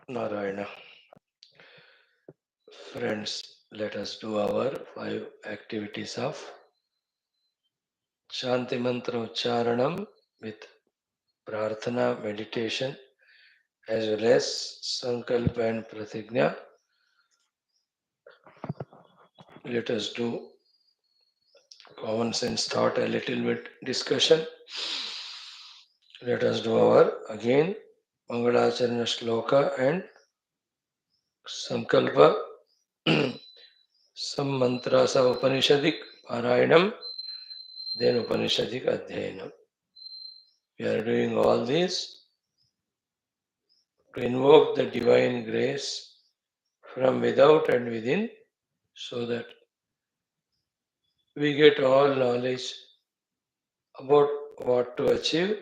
Narayana. Friends, let us do our 5 activities of Shanti Mantra Ucharanam with Prarthana meditation as well as Sankalpa and Pratigna. Let us do common sense thought, a little bit discussion. Let us do our again Mangalacharana Shloka and Sankalpa. Some mantras of Upanishadic Parayanam, then Upanishadic Adhyayanam. We are doing all this to invoke the divine grace from without and within so that we get all knowledge about what to achieve,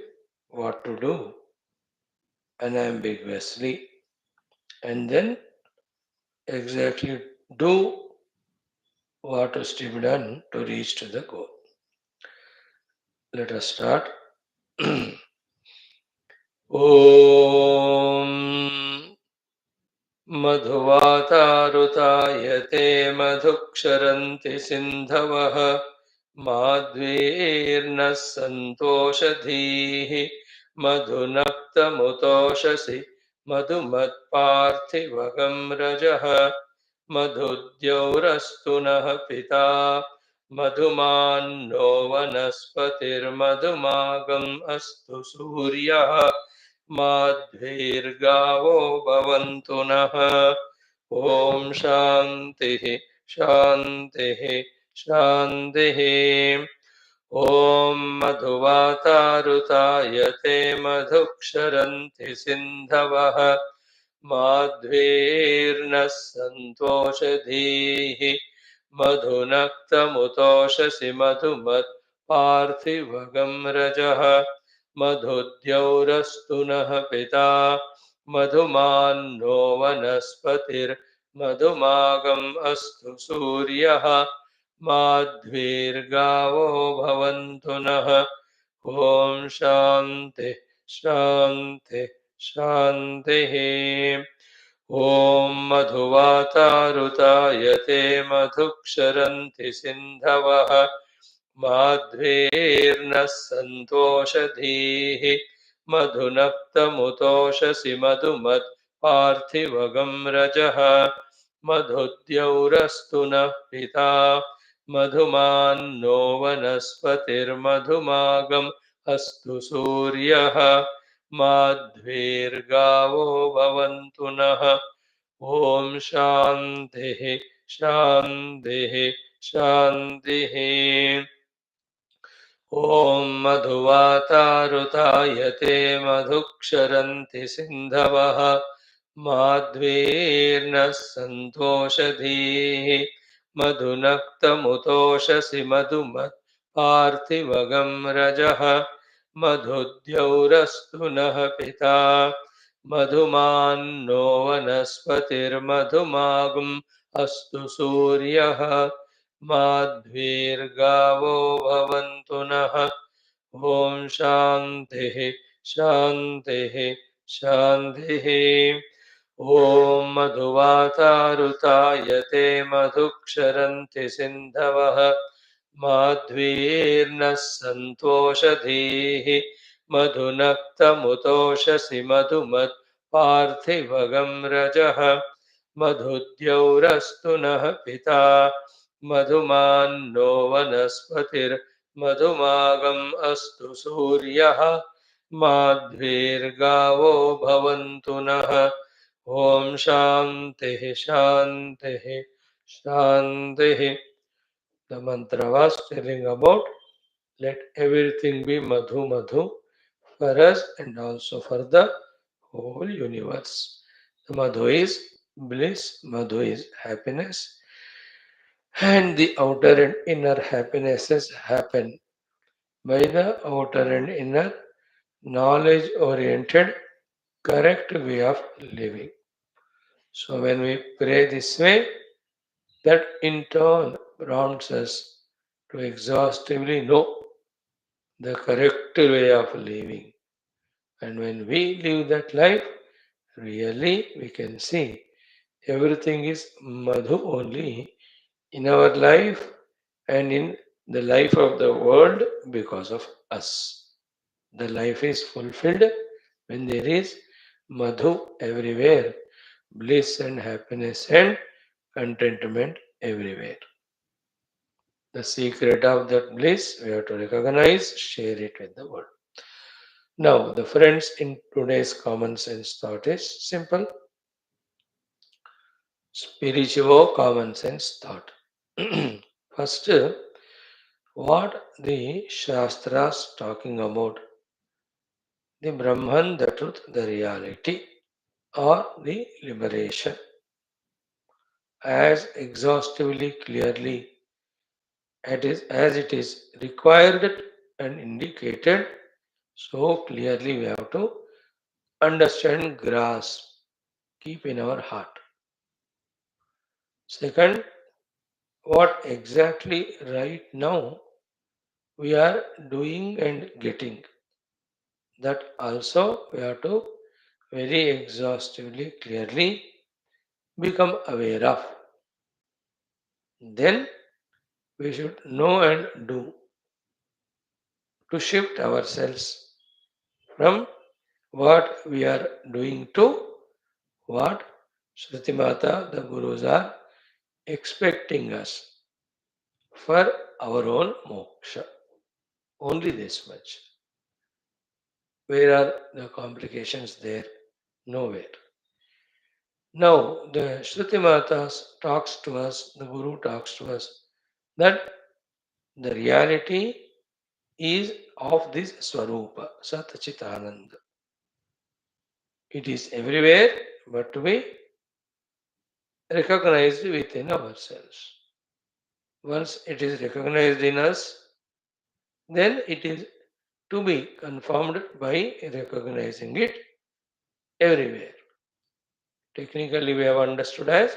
what to do unambiguously, and then exactly do what is to be done to reach to the goal. Let us start. Om मधुवातारुतायते मधुक्षरन्ति सिन्धवः माध्वीर्नः सन्तोषधीः मधुनक्तमुतोषसि मधुमत्पार्थिवगं रजः मधुद्यौरस्तु नः पिता मधुमान्नो वनस्पतिर्मधुमागम् अस्तु सूर्यः माध्वीर्गावो भवन्तु नः ॐ शान्तिः शान्तिः शान्तिः ॐ मधुवातारुतायते मधुक्षरन्ति सिन्धवः माध्वीर्नः सन्तोषधीः मधुनक्तमुतोषसि मधुमत्पार्थिवगं रजः मधुद्यौरस्तु नः पिता मधुमान्नो वनस्पतिर्मधुमागम् अस्तु सूर्यः माध्वीर्गावो भवन्तु नः ॐ शान्तिः शान्तिः शान्तिः ॐ मधुवातारुतायते मधुक्षरन्ति सिन्धवः माध्वीर्नः सन्तोषधीः मधुनक्तमुतोषसि मधुमत्पार्थिवगं रजः मधुद्यौरस्तु नः पिता मधुमान्नो वनस्पतिर्मधुमागम् अस्तु सूर्यः माध्वीर्गावो भवन्तु नः ॐ शान्तिः शान्तिः शान्तिः ॐ मधुवातारुतायते मधुक्षरन्ति सिन्धवः माध्वीर्नः सन्तोषधीः मधुनक्तमुतोषसि मधुमत्पार्थिवगं रजः मधुद्यौरस्तु नः पिता मधुमान्नो वनस्पतिर्मधुमागम् अस्तु सूर्यः माध्वीर्गावो भवन्तु नः ॐ शान्तिः शान्तिः शान्तिः ॐ मधुवातारुतायते मधुक्षरन्ति सिन्धवः माध्वीर्नः सन्तोषधीः मधुनक्तमुतोषसि मधुमत्पार्थिवगं रजः मधुद्यौरस्तु नः पिता मधुमान्नो वनस्पतिर्मधुमागम् अस्तु सूर्यः माध्वीर्गावो भवन्तु नः ॐ शान्तिः शान्तिः शान्तिः. The mantra was telling about let everything be Madhu Madhu for us and also for the whole universe. The Madhu is bliss, Madhu is happiness, and the outer and inner happinesses happen by the outer and inner knowledge oriented correct way of living. So when we pray this way, that in turn prompts us to exhaustively know the correct way of living. And when we live that life, Really, we can see everything is Madhu only in our life and in the life of the world because of us. The life is fulfilled when there is Madhu everywhere, bliss and happiness and contentment everywhere. The secret of that bliss we have to recognize, share it with the world. Now, the friends in today's common sense thought is simple spiritual common sense thought. First, what the Shastras talking about the Brahman, the truth, the reality, or the liberation, as exhaustively clearly as it is required and indicated, so clearly we have to understand, grasp, keep in our heart. Second, what exactly right now we are doing and getting, that also we have to very exhaustively, clearly become aware of. Then we should know and do to shift ourselves from what we are doing to what Shruti Mata, the Gurus are expecting us for our own moksha. Only this much. Where are the complications there? Nowhere. Now, the Shruti Mata talks to us, the Guru talks to us, that the reality is of this Swarupa, Sat Chit Ananda. It is everywhere, but to be recognized within ourselves. Once it is recognized in us, then it is to be confirmed by recognizing it everywhere. Technically, we have understood as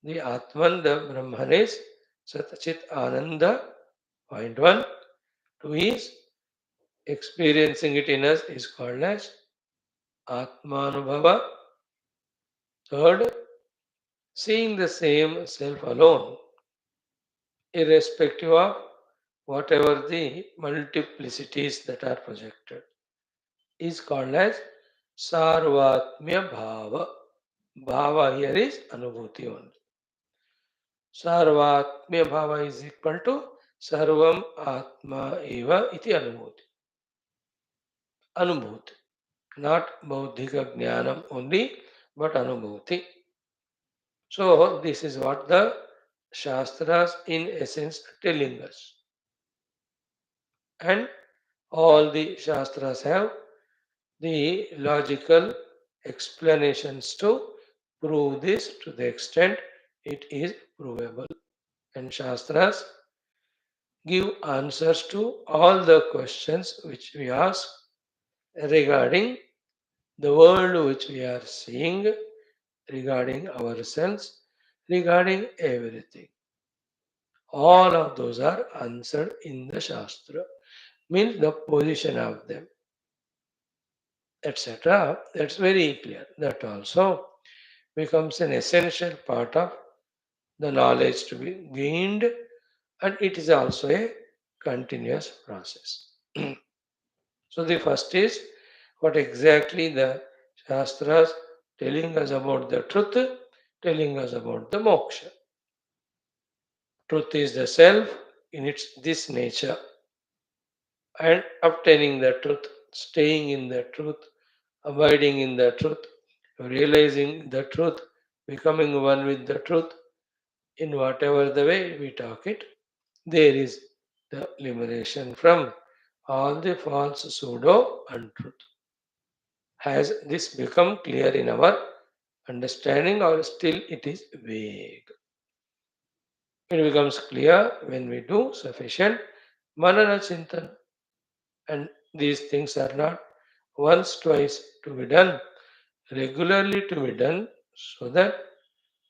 the Atman, the Brahman is Satchit Ananda. Point one. Two is experiencing it in us is called as Atmanubhava. Third, seeing the same self alone, irrespective of whatever the multiplicities that are projected, is called as Sarvatmya Bhava. Bhava here is Anubhuti only. Sarvatmya Bhava is equal to Sarvam Atma Eva iti Anubhuti. Anubhuti. Not Bauddhika Jnanam only, but Anubhuti. So, this is what the Shastras in essence telling us. And all the Shastras have the logical explanations to prove this to the extent it is provable. And Shastras give answers to all the questions which we ask regarding the world which we are seeing, regarding ourselves, regarding everything. All of those are answered in the Shastra, means the position of them, etc. That's very clear. That also becomes an essential part of the knowledge to be gained, and it is also a continuous process. So the first is what exactly the Shastras telling us about the truth, telling us about the moksha. Truth is the self in its this nature, and obtaining the truth, staying in the truth, abiding in the truth, realizing the truth, becoming one with the truth, in whatever the way we talk it, there is the liberation from all the false pseudo untruth. Has this become clear in our understanding, or still it is vague? It becomes clear when we do sufficient manana chintan, and these things are not once, twice to be done, regularly to be done, so that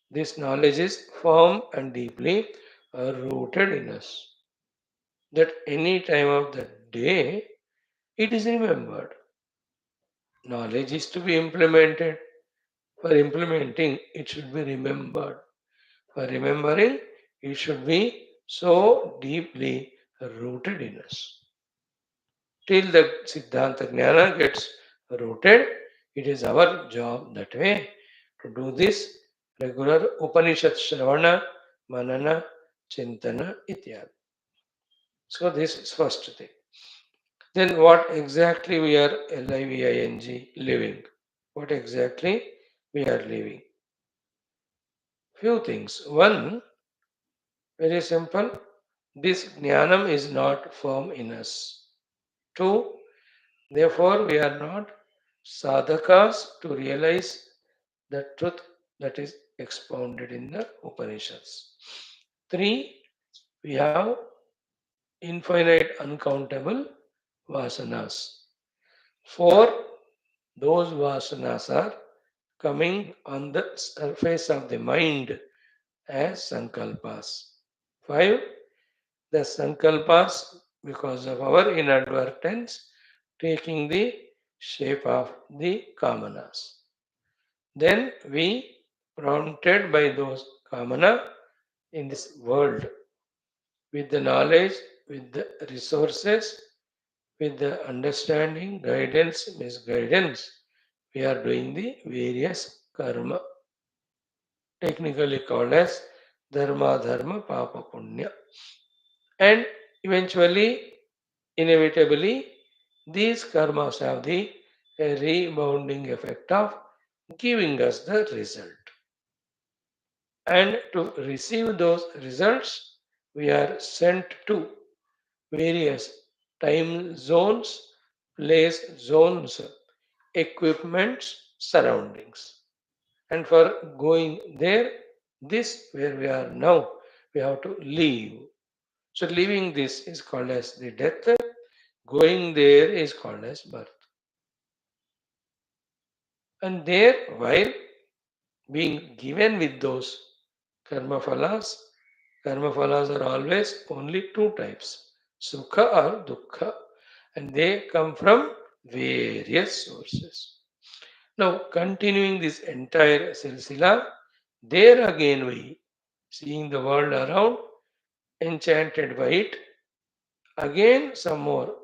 this knowledge is firm and deeply rooted in us. That any time of the day it is remembered. Knowledge is to be implemented. For implementing, it should be remembered. For remembering, it should be so deeply rooted in us. Till the Siddhanta Jnana gets rooted, it is our job that way to do this regular Upanishad Shravana, Manana, Chintana, Ityadi. So this is first thing. Then what exactly we are living, living? What exactly we are living? Few things. One, very simple. This jnanam is not firm in us. Two, therefore we are not sadhakas to realize the truth that is expounded in the Upanishads. Three, we have infinite uncountable vasanas. Four, those vasanas are coming on the surface of the mind as sankalpas. Five, the sankalpas, because of our inadvertence, taking the shape of the kamanas. Then we, prompted by those kamana in this world, with the knowledge, with the resources, with the understanding, guidance, misguidance, we are doing the various karma, technically called as dharma, papa, punya. And eventually, inevitably, these karmas have the rebounding effect of giving us the result. And to receive those results, we are sent to various time zones, place zones, equipments, surroundings. And for going there, this where we are now, we have to leave. So leaving this is called as the death, going there is called as birth. And there, while being given with those karma phalas, karma phalas are always only two types, sukha or dukkha, and they come from various sources. Now, continuing this entire silsila, there again we, seeing the world around, enchanted by it, again some more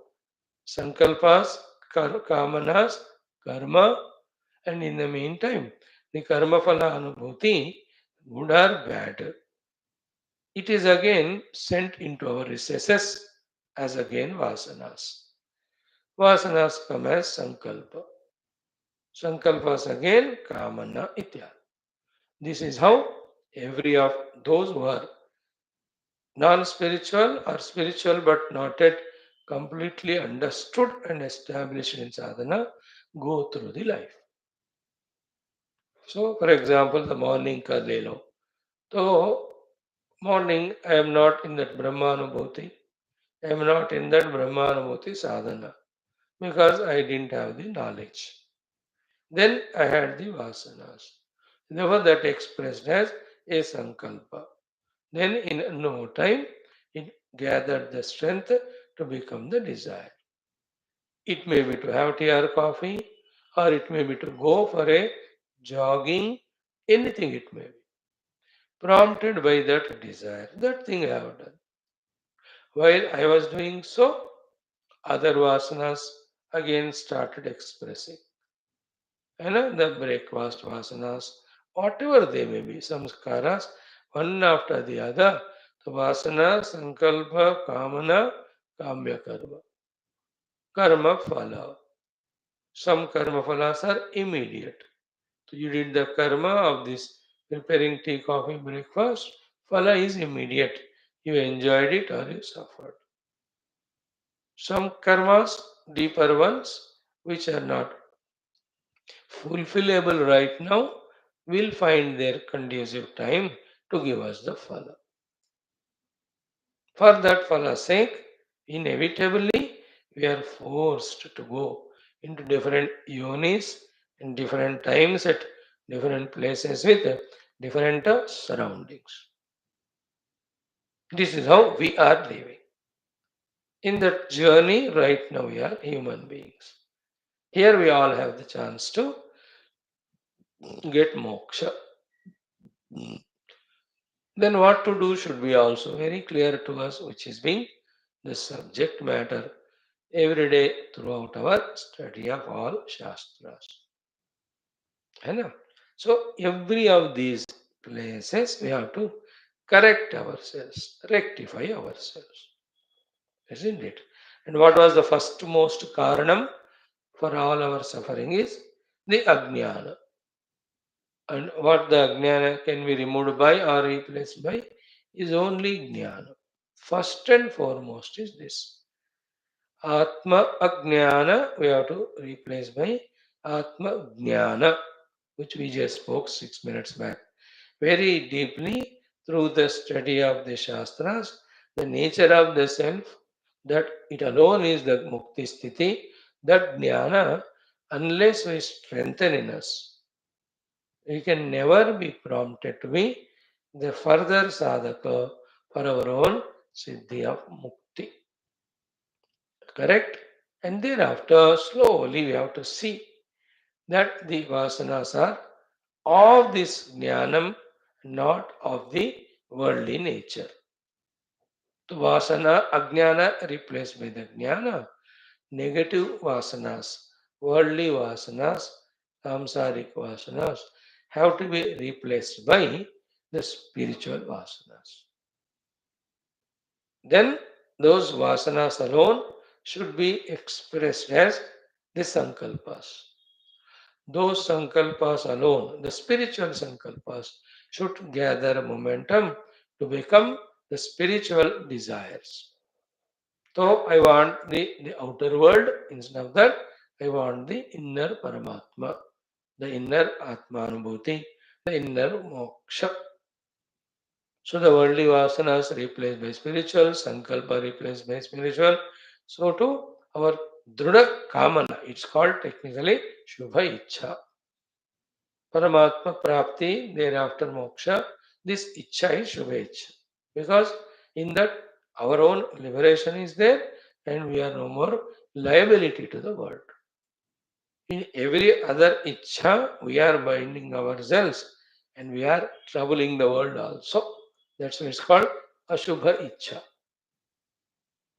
sankalpas, kamanas, karma, and in the meantime, the karma phala anubhuti, good or bad, it is again sent into our recesses as again vasanas. Vasanas come as sankalpa. Sankalpas again kamana ityad. This is how every of those who are non-spiritual or spiritual but not yet completely understood and established in sadhana go through the life. So, for example, the morning ka le lo. So, morning I am not in that Brahmanubhuti. I am not in that Brahmanubhuti sadhana because I didn't have the knowledge. Then I had the vasanas. Therefore, that expressed as a sankalpa. Then, in no time, it gathered the strength to become the desire. It may be to have tea or coffee, or it may be to go for a jogging, anything it may be. Prompted by that desire, that thing I have done. While I was doing so, other vasanas again started expressing. And the breakfast vasanas, whatever they may be, samskaras, one after the other, the vasana, sankalpa, kamana, kamya karma. Karma phala. Some karma phalas are immediate. So you did the karma of this preparing tea, coffee, breakfast. Phala is immediate. You enjoyed it or you suffered. Some karmas, deeper ones, which are not fulfillable right now, will find their conducive time to give us the phala. For that phala's sake, inevitably, we are forced to go into different yonis in different times at different places with different surroundings. This is how we are living. In that journey, right now, we are human beings. Here we all have the chance to get moksha. Then what to do should be also very clear to us, which is being the subject matter every day throughout our study of all Shastras. है So every of these places we have to correct ourselves, rectify ourselves, isn't it? And what was the first most karanam for all our suffering is the ajnana. And what the ajnana can be removed by or replaced by is only jnana. First and foremost is this. Atma ajnana we have to replace by Atma jnana, which we just spoke 6 minutes back. Very deeply through the study of the Shastras, the nature of the self, that it alone is the mukti sthiti, that jnana, unless we strengthen in us, we can never be prompted to be the further sadhaka for our own siddhi of mukti. Correct? And thereafter, slowly we have to see that the vasanas are of this jnanam, not of the worldly nature. The vasana, ajnana replaced by the jnana, negative vasanas, worldly vasanas, samsaric vasanas have to be replaced by the spiritual vasanas. Then those vasanas alone should be expressed as the sankalpas. Those sankalpas alone, the spiritual sankalpas, should gather momentum to become the spiritual desires. So I want the outer world, instead of that, I want the inner Paramatma, the inner Atmanubhuti, the inner moksha. So the worldly vasanas replaced by spiritual, sankalpa replaced by spiritual. So to our druda kamana, it's called technically shubha ichha. Paramatma prapti, thereafter moksha. This ichha is shubha ichha. Because in that our own liberation is there and we are no more liability to the world. In every other ichha, we are binding ourselves and we are troubling the world also. That's why it's called Ashubha Ichha.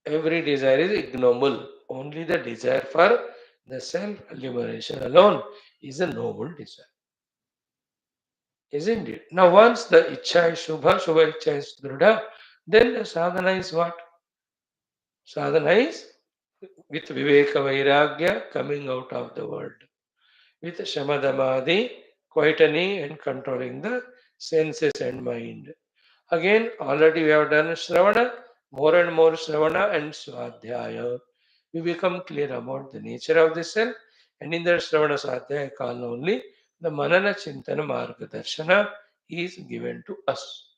Every desire is ignoble. Only the desire for the self liberation alone is a noble desire. Isn't it? Now, once the Ichha is Shubha, Shubha Ichha is Druda, then the sadhana is what? Sadhana is with Viveka Vairagya coming out of the world. With Shamadamadi, quietening and controlling the senses and mind. Again, already we have done Shravana, more and more Shravana and Swadhyaya. We become clear about the nature of the self, and in the Shravana Swadhyaya kala only, the Manana Chintana Margadarshana is given to us.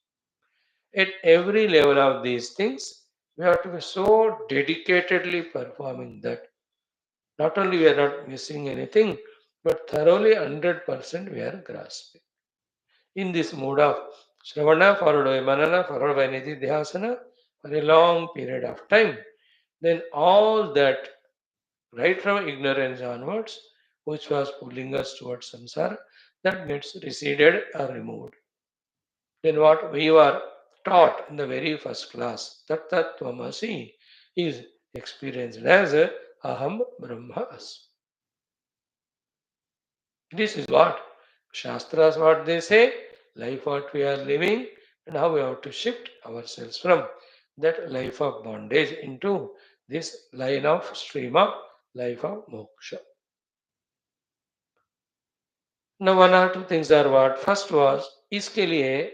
At every level of these things, we have to be so dedicatedly performing that not only we are not missing anything, but thoroughly 100% we are grasping. In this mood of Shravana followed by Manana followed by Nididhyasana for a long period of time, then all that right from ignorance onwards, which was pulling us towards samsara, that gets receded or removed. Then what we were taught in the very first class, Tattvamasi, is experienced as a Aham Brahmas. This is what Shastras what they say, life what we are living, and how we have to shift ourselves from that life of bondage into this line of stream of life of moksha. Now one or two things are what first was इसके लिए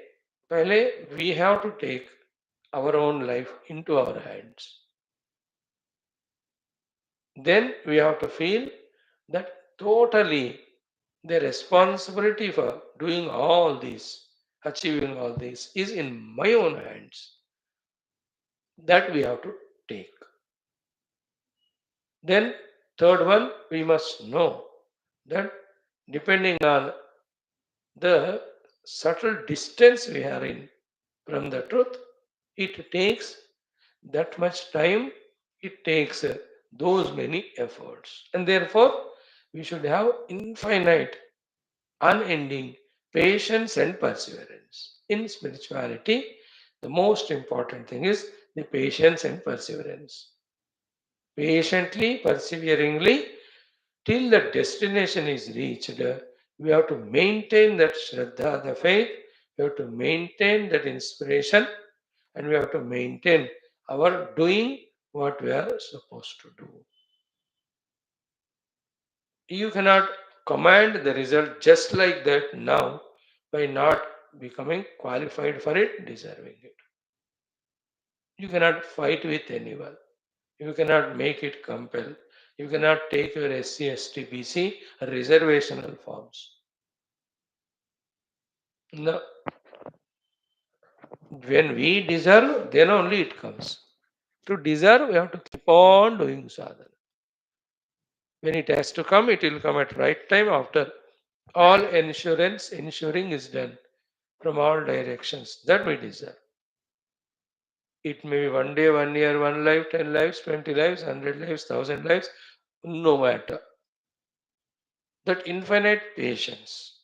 पहले we have to take our own life into our hands. Then we have to feel that totally the responsibility for doing all this, achieving all this, is in my own hands. That we have to take. Then, third one, we must know that depending on the subtle distance we are in from the truth, it takes that much time, it takes those many efforts. And therefore, We should have infinite, unending patience and perseverance. In spirituality, the most important thing is the patience and perseverance. Patiently, perseveringly, till the destination is reached, we have to maintain that Shraddha, the faith, we have to maintain that inspiration, and we have to maintain our doing what we are supposed to do. You cannot command the result just like that now by not becoming qualified for it, deserving it. You cannot fight with anyone. You cannot make it compel. You cannot take your SC, ST, BC reservational forms. No. When we deserve, then only it comes. To deserve, we have to keep on doing sadhana. When it has to come, it will come at right time after all ensuring is done from all directions. That we deserve. It may be one day, 1 year, 1 life, 10 lives, 20 lives, 100 lives, 1,000 lives, no matter. That infinite patience.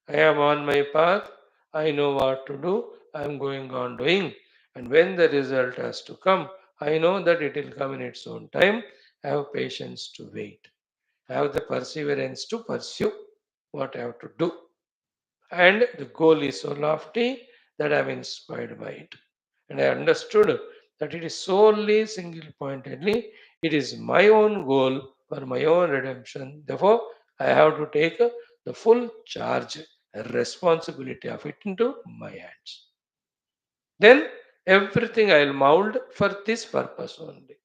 I am on my path. I know what to do. I am going on doing. And when the result has to come, I know that it will come in its own time. I have patience to wait. I have the perseverance to pursue what I have to do. And the goal is so lofty that I am inspired by it. And I understood that it is solely single pointedly, it is my own goal for my own redemption. Therefore, I have to take the full charge and responsibility of it into my hands. Then everything I will mold for this purpose only.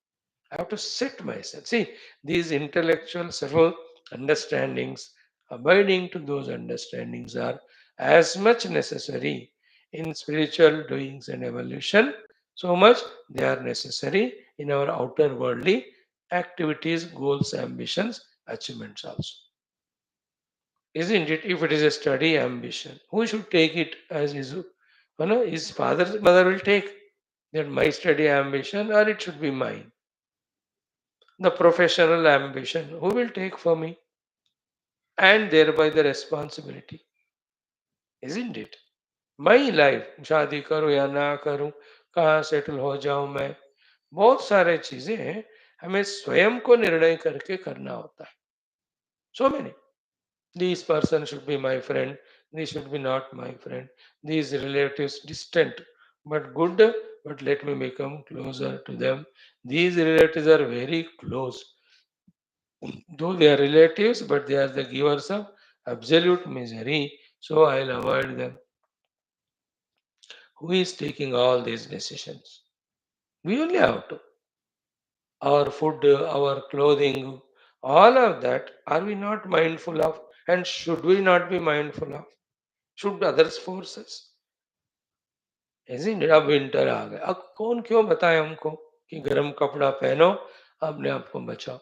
I have to set myself. See, these intellectual several understandings, abiding to those understandings are as much necessary in spiritual doings and evolution, so much they are necessary in our outer worldly activities, goals, ambitions, achievements also. Isn't it? If it is a study ambition, who should take it as his, his father, mother will take that my study ambition, or it should be mine. The professional ambition, who will take for me? And thereby the responsibility, isn't it? My life, शादी करूं या ना करूं, कहाँ settle हो जाऊं मैं, बहुत सारे चीजें हमें स्वयं को निर्णय करके करना होता है. So many. This person should be my friend, this should be not my friend, these relatives distant but good, but let me become closer to them. These relatives are very close, though they are relatives, but they are the givers of absolute misery, so I'll avoid them. Who is taking all these decisions? We only have to. Our food, our clothing, all of that, are we not mindful of? And should we not be mindful of? Should others force us? Isn't it? अब winter आ गया, अब कौन क्यों बताए हमको कि गर्म कपड़ा पहनो, अपने आप को बचाओ?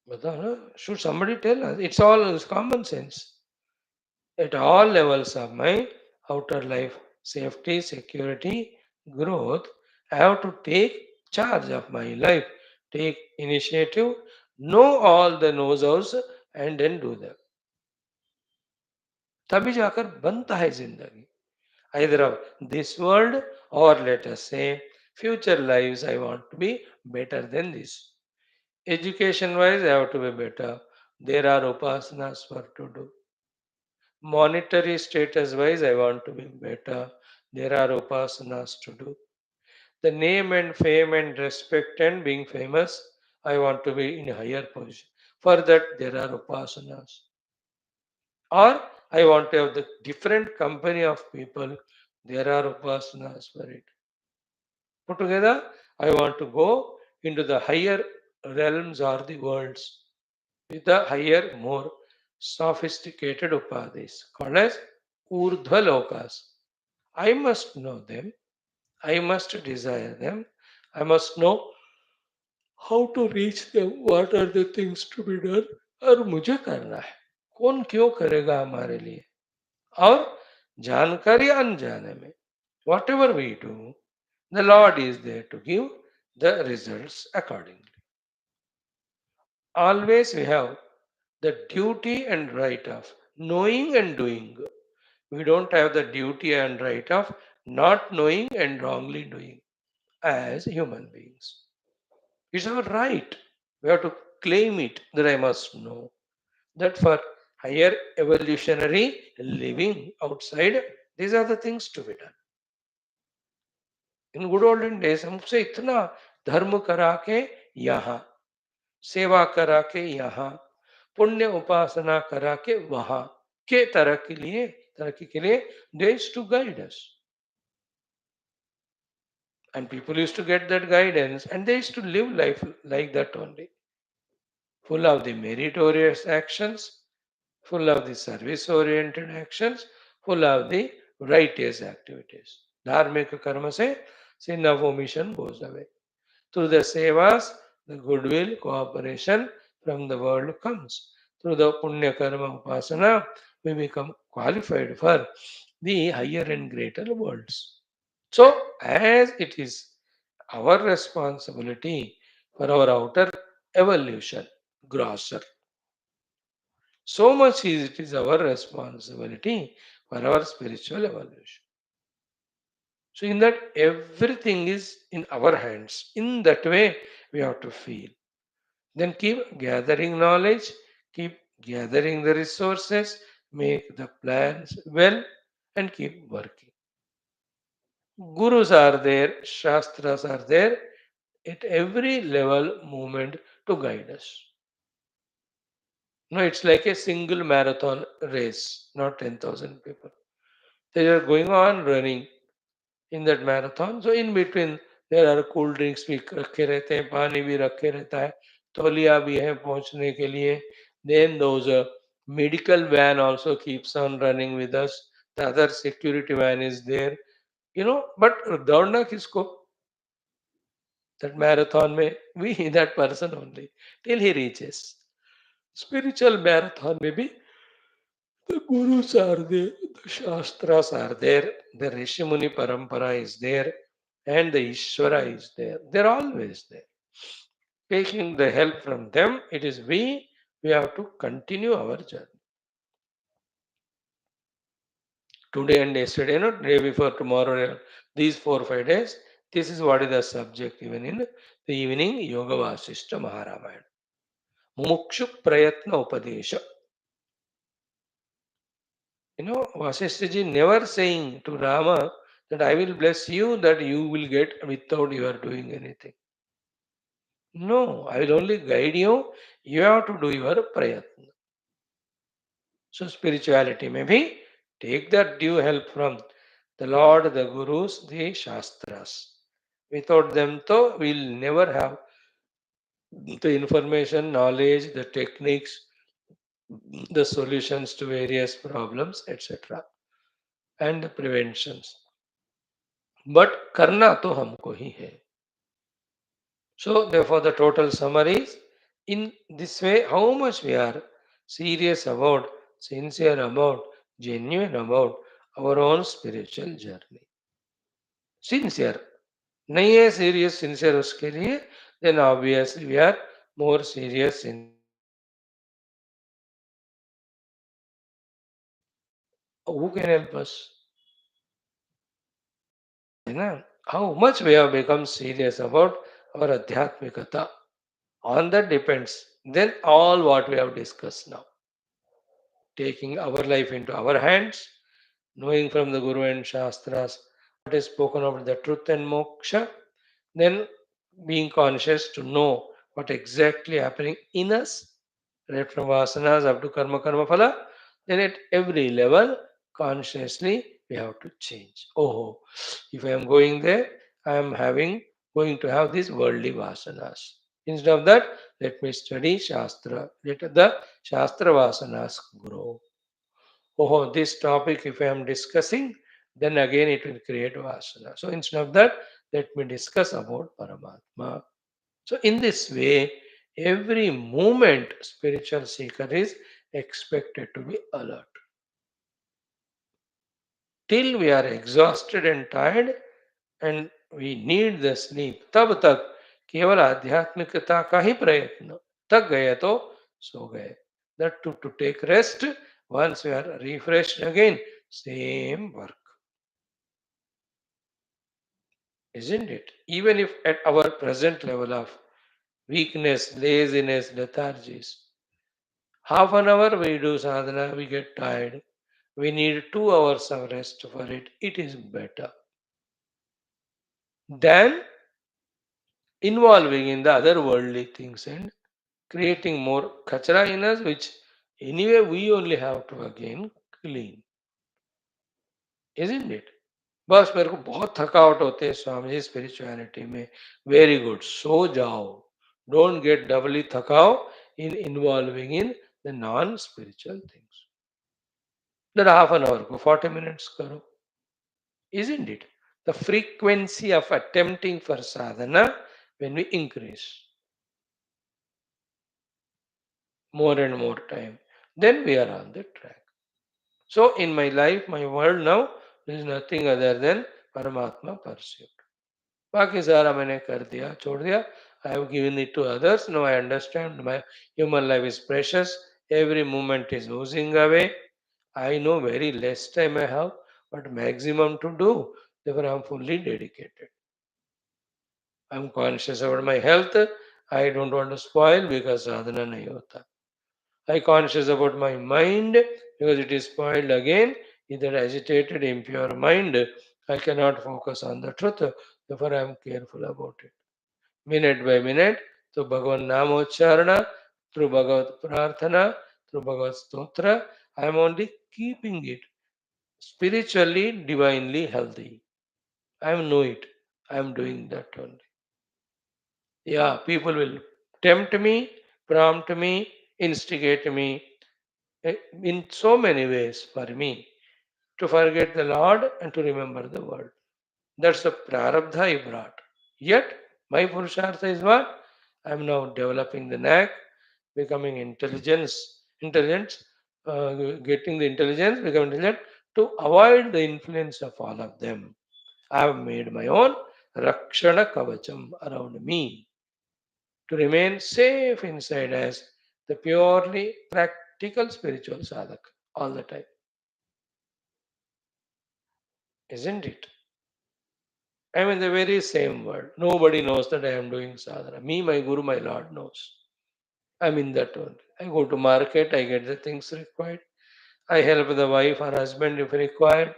बताओ ना? Should somebody tell us? It's all common sense. At all levels of my outer life, safety, security, growth, I have to take charge of my life, take initiative, know all the knows-hows and then do them. तभी जाकर बनता है जिंदगी. Either of this world or let us say future lives I want to be better than this. Education wise I have to be better. There are upasanas for to do. Monetary status wise, I want to be better. There are upasanas to do. The name and fame and respect and being famous, I want to be in a higher position. For that, there are upasanas. Or I want to have the different company of people, there are upasanas for it. Put together, I want to go into the higher realms or the worlds with the higher, more sophisticated upadhis called as urdhva lokas. I must know them. I must desire them. I must know how to reach them. What are the things to be done? और मुझे करना है. कौन क्यों करेगा हमारे लिए? और जानकर या अनजाने में, whatever we do, the Lord is there to give the results accordingly. Always we have the duty and right of knowing and doing. We don't have the duty and right of not knowing and wrongly doing as human beings. It's our right. We have to claim it that I must know. That for higher evolutionary living outside, these are the things to be done. In good olden days हमसे इतना धर्म करा के यहाँ, सेवा करा के यहाँ, पुण्य उपासना करा के वहां के तरक्की के लिए they used to guide us, and people used to get that guidance and they used to live life like that only, full of the meritorious actions, full of the service oriented actions, full of the righteous activities. धार्मिक कर्म से sin of omission goes away. Through the sevas, the goodwill, cooperation from the world comes. Through the punya karma upasana, we become qualified for the higher and greater worlds. So, as it is our responsibility for our outer evolution, grosser, so much is it is our responsibility for our spiritual evolution. So, in that, everything is in our hands. In that way, we have to feel. Then keep gathering knowledge, keep gathering the resources, make the plans well, and keep working. Gurus are there, Shastras are there at every level movement to guide us. No, it's like a single marathon race, not 10,000 people. They are going on running in that marathon. So in between there are cool drinks भी रखे रहते हैं, पानी भी रखे रहता है, तौलिया भी है पहुंचने के लिए. Then those medical van also keeps on running with us. The other security van is there, but दौड़ना किसको? That marathon में we that person only till he reaches. Spiritual marathon में भी the gurus are there, the shastras are there, the Rishi Muni parampara is there, and the Ishvara is there. They're always there. Taking the help from them, it is we have to continue our journey. Today and yesterday, day before tomorrow, these 4 5 days, this is what is the subject even in the evening Yoga Vasishta Maharamayana. Mukshu Prayatna Upadesha. Vasishtaji never saying to Rama that I will bless you, that you will get without you are doing anything. No, I will only guide you. You have to do your prayatna. So spirituality maybe take that due help from the Lord, the Gurus, the Shastras. Without them, though, we'll never have the information, knowledge, the techniques, the solutions to various problems, etc. and the preventions. But करना तो हमको ही है. So therefore the total summary is, in this way how much we are serious about, sincere about, genuine about our own spiritual journey. Sincere. नहीं है serious sincere उसके लिए, then obviously we are more serious in who can help us. है ना? How much we have become serious about our adhyatmikata. On that depends. Then all what we have discussed now. Taking our life into our hands, knowing from the Guru and Shastras what is spoken about the truth and moksha, then being conscious to know what exactly happening in us, right from vasanas up to karma phala, then at every level, consciously we have to change. Oh, if I am going there, I am going to have these worldly vasanas. Instead of that, let me study Shastra. Let the Shastra vasanas grow. Oh, this topic, if I am discussing, then again it will create vasana. So instead of that, let me discuss about Paramatma. So in this way, every moment spiritual seeker is expected to be alert. Till we are exhausted and tired and we need the sleep, तब तक केवल आध्यात्मिकता का ही प्रयत्न. थक गए तो सो गए. That to take rest, once we are refreshed again, same work. Isn't it? Even if at our present level of weakness, laziness, lethargies, half an hour we do sadhana, we get tired. We need 2 hours of rest for it. It is better than involving in the other worldly things and creating more kachara in us, which anyway we only have to again clean. Isn't it? बस मेरे को बहुत थकावट होते हैं Swami ji spirituality में. Very good, सो जाओ. डोंट गेट डबली थकाओ in involving in the non spiritual things. दर हाफ एन आवर को 40 minutes करो. Isn't it? The frequency of attempting for sadhana, when we increase more and more time, then we are on the track. So in my life, my world now, there is nothing other than Paramatma pursuit. बाकी सारा मैंने कर दिया, छोड़ दिया. I have given it to others. Now I understand my human life is precious. Every moment is oozing away. I know very less time I have, but maximum to do. Therefore, I am fully dedicated. I am conscious about my health. I don't want to spoil because sadhana nahi hota. I am conscious about my mind because it is spoiled again. In that agitated, impure mind, I cannot focus on the truth. Therefore, I am careful about it. Minute by minute, through Bhagavan Namocharana, through Bhagavad Prarthana, through Bhagavad Stotra, I am only keeping it spiritually, divinely healthy. I know it. I am doing that only. Yeah, people will tempt me, prompt me, instigate me in so many ways for me to forget the Lord and to remember the world. That's the prarabdha I brought. Yet, my purushartha is what? I am now developing the knack, becoming intelligent, getting the intelligence, becoming intelligent to avoid the influence of all of them. I have made my own rakshana kavacham around me to remain safe inside as the purely practical spiritual sadhak all the time. Isn't it? I am in the very same world. Nobody knows that I am doing sadhana. Me, my Guru, my Lord knows. I am in that world. I go to market, I get the things required. I help the wife or husband if required.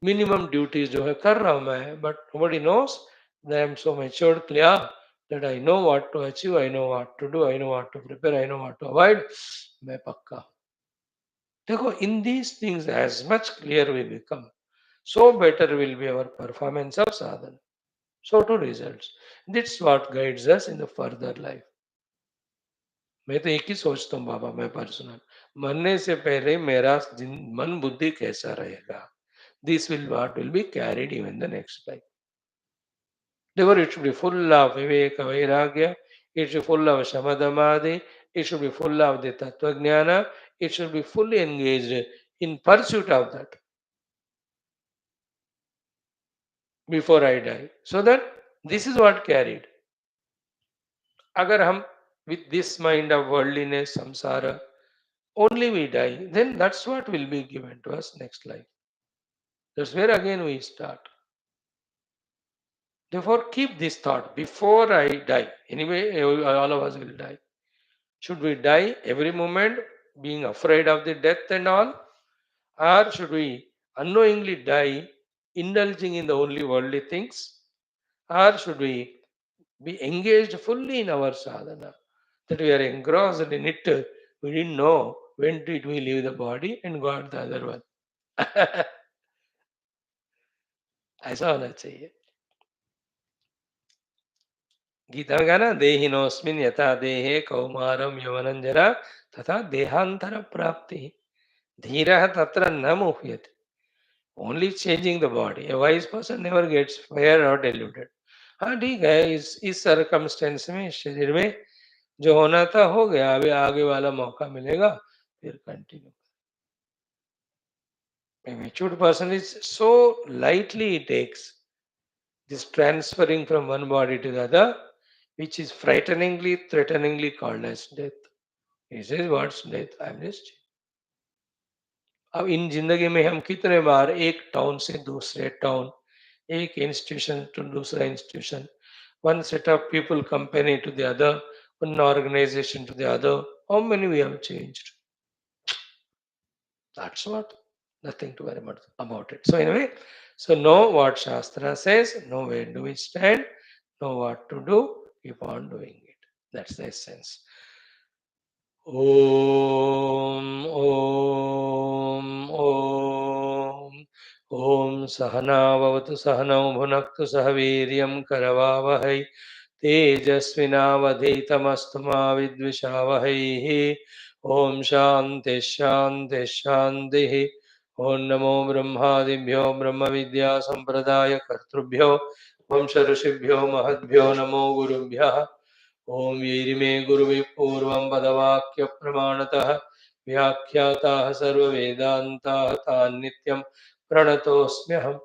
Minimum duties जो है कर रहा हूँ मैं, but nobody knows that I am so matured, clear that I know what to achieve, I know what to do, I know what to prepare, I know what to avoid. मैं पक्का. देखो, in these things as much clear we become, so better will be our performance of sadhana. So to results. That's what guides us in the further life. मैं तो एक ही सोचता हूँ बाबा, मैं personal मरने से पहले मेरा मन बुद्धि कैसा रहेगा. This will what will be carried even the next life. Therefore, it should be full of viveka vairagya, it should be full of shamadamadi, it should be full of the tattva jnana, it should be fully engaged in pursuit of that before I die. So that this is what carried. अगर हम with this mind of worldliness, samsara, only we die, then that's what will be given to us next life. That's where again we start. Therefore, keep this thought before I die. Anyway, all of us will die. Should we die every moment being afraid of the death and all? Or should we unknowingly die indulging in the only worldly things? Or should we be engaged fully in our sadhana? That we are engrossed in it, we didn't know when did we leave the body and got the other one. ऐसा होना चाहिए. गीता में कहा ना, देहिनोस्मिन यथा देहे कौमारम यवनं जरा तथा देहांतर प्राप्ति धीरः तत्र न मुह्यते. Only changing the body. A wise person never gets fired or deluded. हाँ ठीक है, इस सर्कमस्टेंस में, इस शरीर में जो होना था हो गया, अभी आगे वाला मौका मिलेगा फिर continue. A matured person is so lightly he takes this transferring from one body to the other which is frighteningly, threateningly called as death. He says, what's death? I'm just. अब इन जिंदगी में हम कितने बार एक टाउन से दूसरे town, एक institution to दूसरा institution, one set of people company to the other, one organization to the other, how many we have changed? That's what. Nothing to worry about it. So anyway, so know what Shastra says, know where do we stand, know what to do, keep on doing it. That's the essence. ॐ ॐ ॐ ॐ सहनाववतु सहनौ भुनक्तु सह वीर्यं करवावहै तेजस्विनावधीतमस्तु मा विद्विषावहैः ॐ शान्तिः शान्तिः शान्तिः ॐ नमो ब्रह्मादिभ्यो ब्रह्मविद्यासम्प्रदायकर्तृभ्यो वंशऋषिभ्यो महद्भ्यो नमो गुरुभ्यः ॐ यैर्मे गुरुभिः पूर्वं पदवाक्यप्रमाणतः व्याख्याताः सर्ववेदान्ताः तान् नित्यं प्रणतोऽस्म्यहम्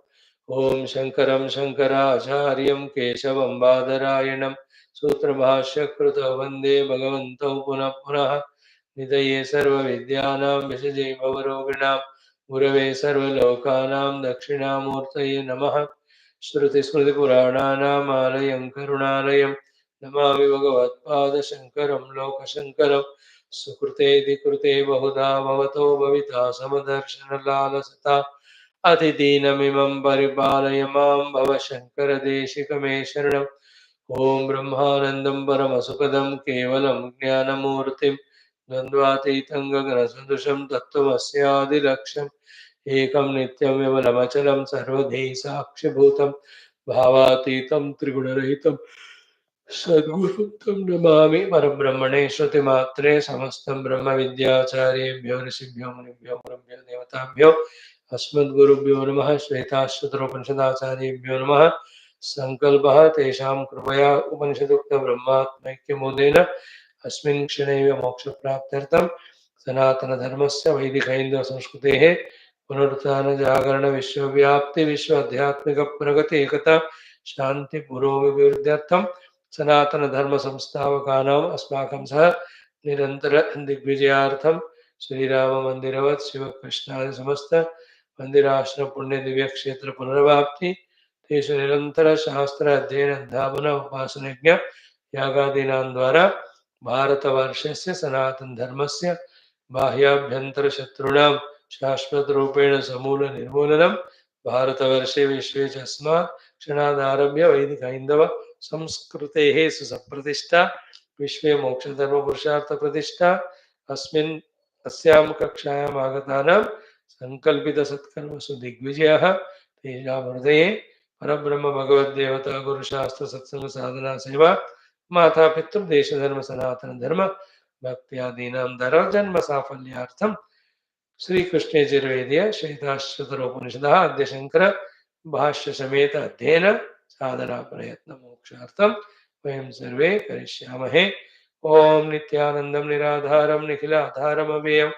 ॐ शङ्करं शङ्कराचार्यं केशवं बादरायणं सूत्रभाष्यकृतौ वन्दे भगवन्तौ पुनः पुनः निधये सर्वविद्यानां विषजे भवरोगिणां गुरवे सर्वलोकानां दक्षिणामूर्तये नमः श्रुतिस्मृतिपुराणानाम् आलयं करुणालयं नमामि भगवत्पादशङ्करं लोकशङ्करं सुकृतेति कृते बहुधा भवतो भविता समदर्शनलालसता अतिदीनमिमं परिपालय मां भवशङ्करदेशिकमे शरणम् ॐ ब्रह्मानन्दं परमसुखदं केवलं ज्ञानमूर्तिं द्वन्द्वातीतं गगनसदृशं तत्त्वमस्यादिलक्ष्यम् एकं नित्यं विमलमचलं सर्वधी साक्षिभूतं भावातीतं त्रिगुणरहितं सद्गुरुं तं नमामि परब्रह्मणे श्रुतिमात्रे समस्तं ब्रह्मविद्याचार्येभ्यो ऋषिभ्यो मुनिभ्यो गुरुभ्यो देवताभ्यो अस्मद्गुरुभ्यो नमः श्वेताश्वतरोपनिषदाचार्येभ्यो नमः सङ्कल्पः तेषां कृपया उपनिषदुक्तब्रह्मात्मैक्यमोदेन अस्मिन् क्षणेव मोक्षप्राप्त्यर्थं सनातनधर्मस्य वैदिकैन्दवसंस्कृतेः पुनरुत्थानजागरणविश्वव्याप्तिविश्वाध्यात्मिकप्रगति एकता शान्तिपुरोभिवृद्ध्यर्थं सनातनधर्मसंस्थापकानाम् अस्माकं सह निरन्तरदिग्विजयार्थं श्रीराममन्दिरवत् शिवकृष्णादि समस्त मन्दिराश्रम पुण्य दिव्यक्षेत्र पुनर्वाप्ति तेषु निरन्तरशास्त्र अध्ययन अध्यापन उपासनज्ञ यागादीनां द्वारा भारतवर्षस्य सनातनधर्मस्य बाह्याभ्यन्तरशत्रूणां शाश्वतरूपेण समूलनिर्मूलनं भारतवर्षे विश्वे च अस्मात् क्षणादारभ्य वैदिकैन्दव संस्कृतेः सुसप्रतिष्ठा विश्वे मोक्षधर्मपुरुषार्थप्रतिष्ठा अस्मिन् अस्यां कक्षायाम् आगतानां सङ्कल्पितसत्कर्मसु दिग्विजयः तेषां हृदये परब्रह्म भगवद्देवता गुरुशास्त्र सत्संग साधना सेवा माता पितृदेशधर्म सनातन धर्म भक्त्यादीनां धर्मजन्म साफल्यार्थं श्रीकृष्णे यजुर्वेदीय श्वेताश्वतरोपनिषदः अद्य शङ्कर भाष्य समेत अध्ययन साधना प्रयत्न मोक्षार्थं वयं सर्वे करिष्यामहे ॐ नित्यानन्दं निराधारं निखिलाधारमव्ययं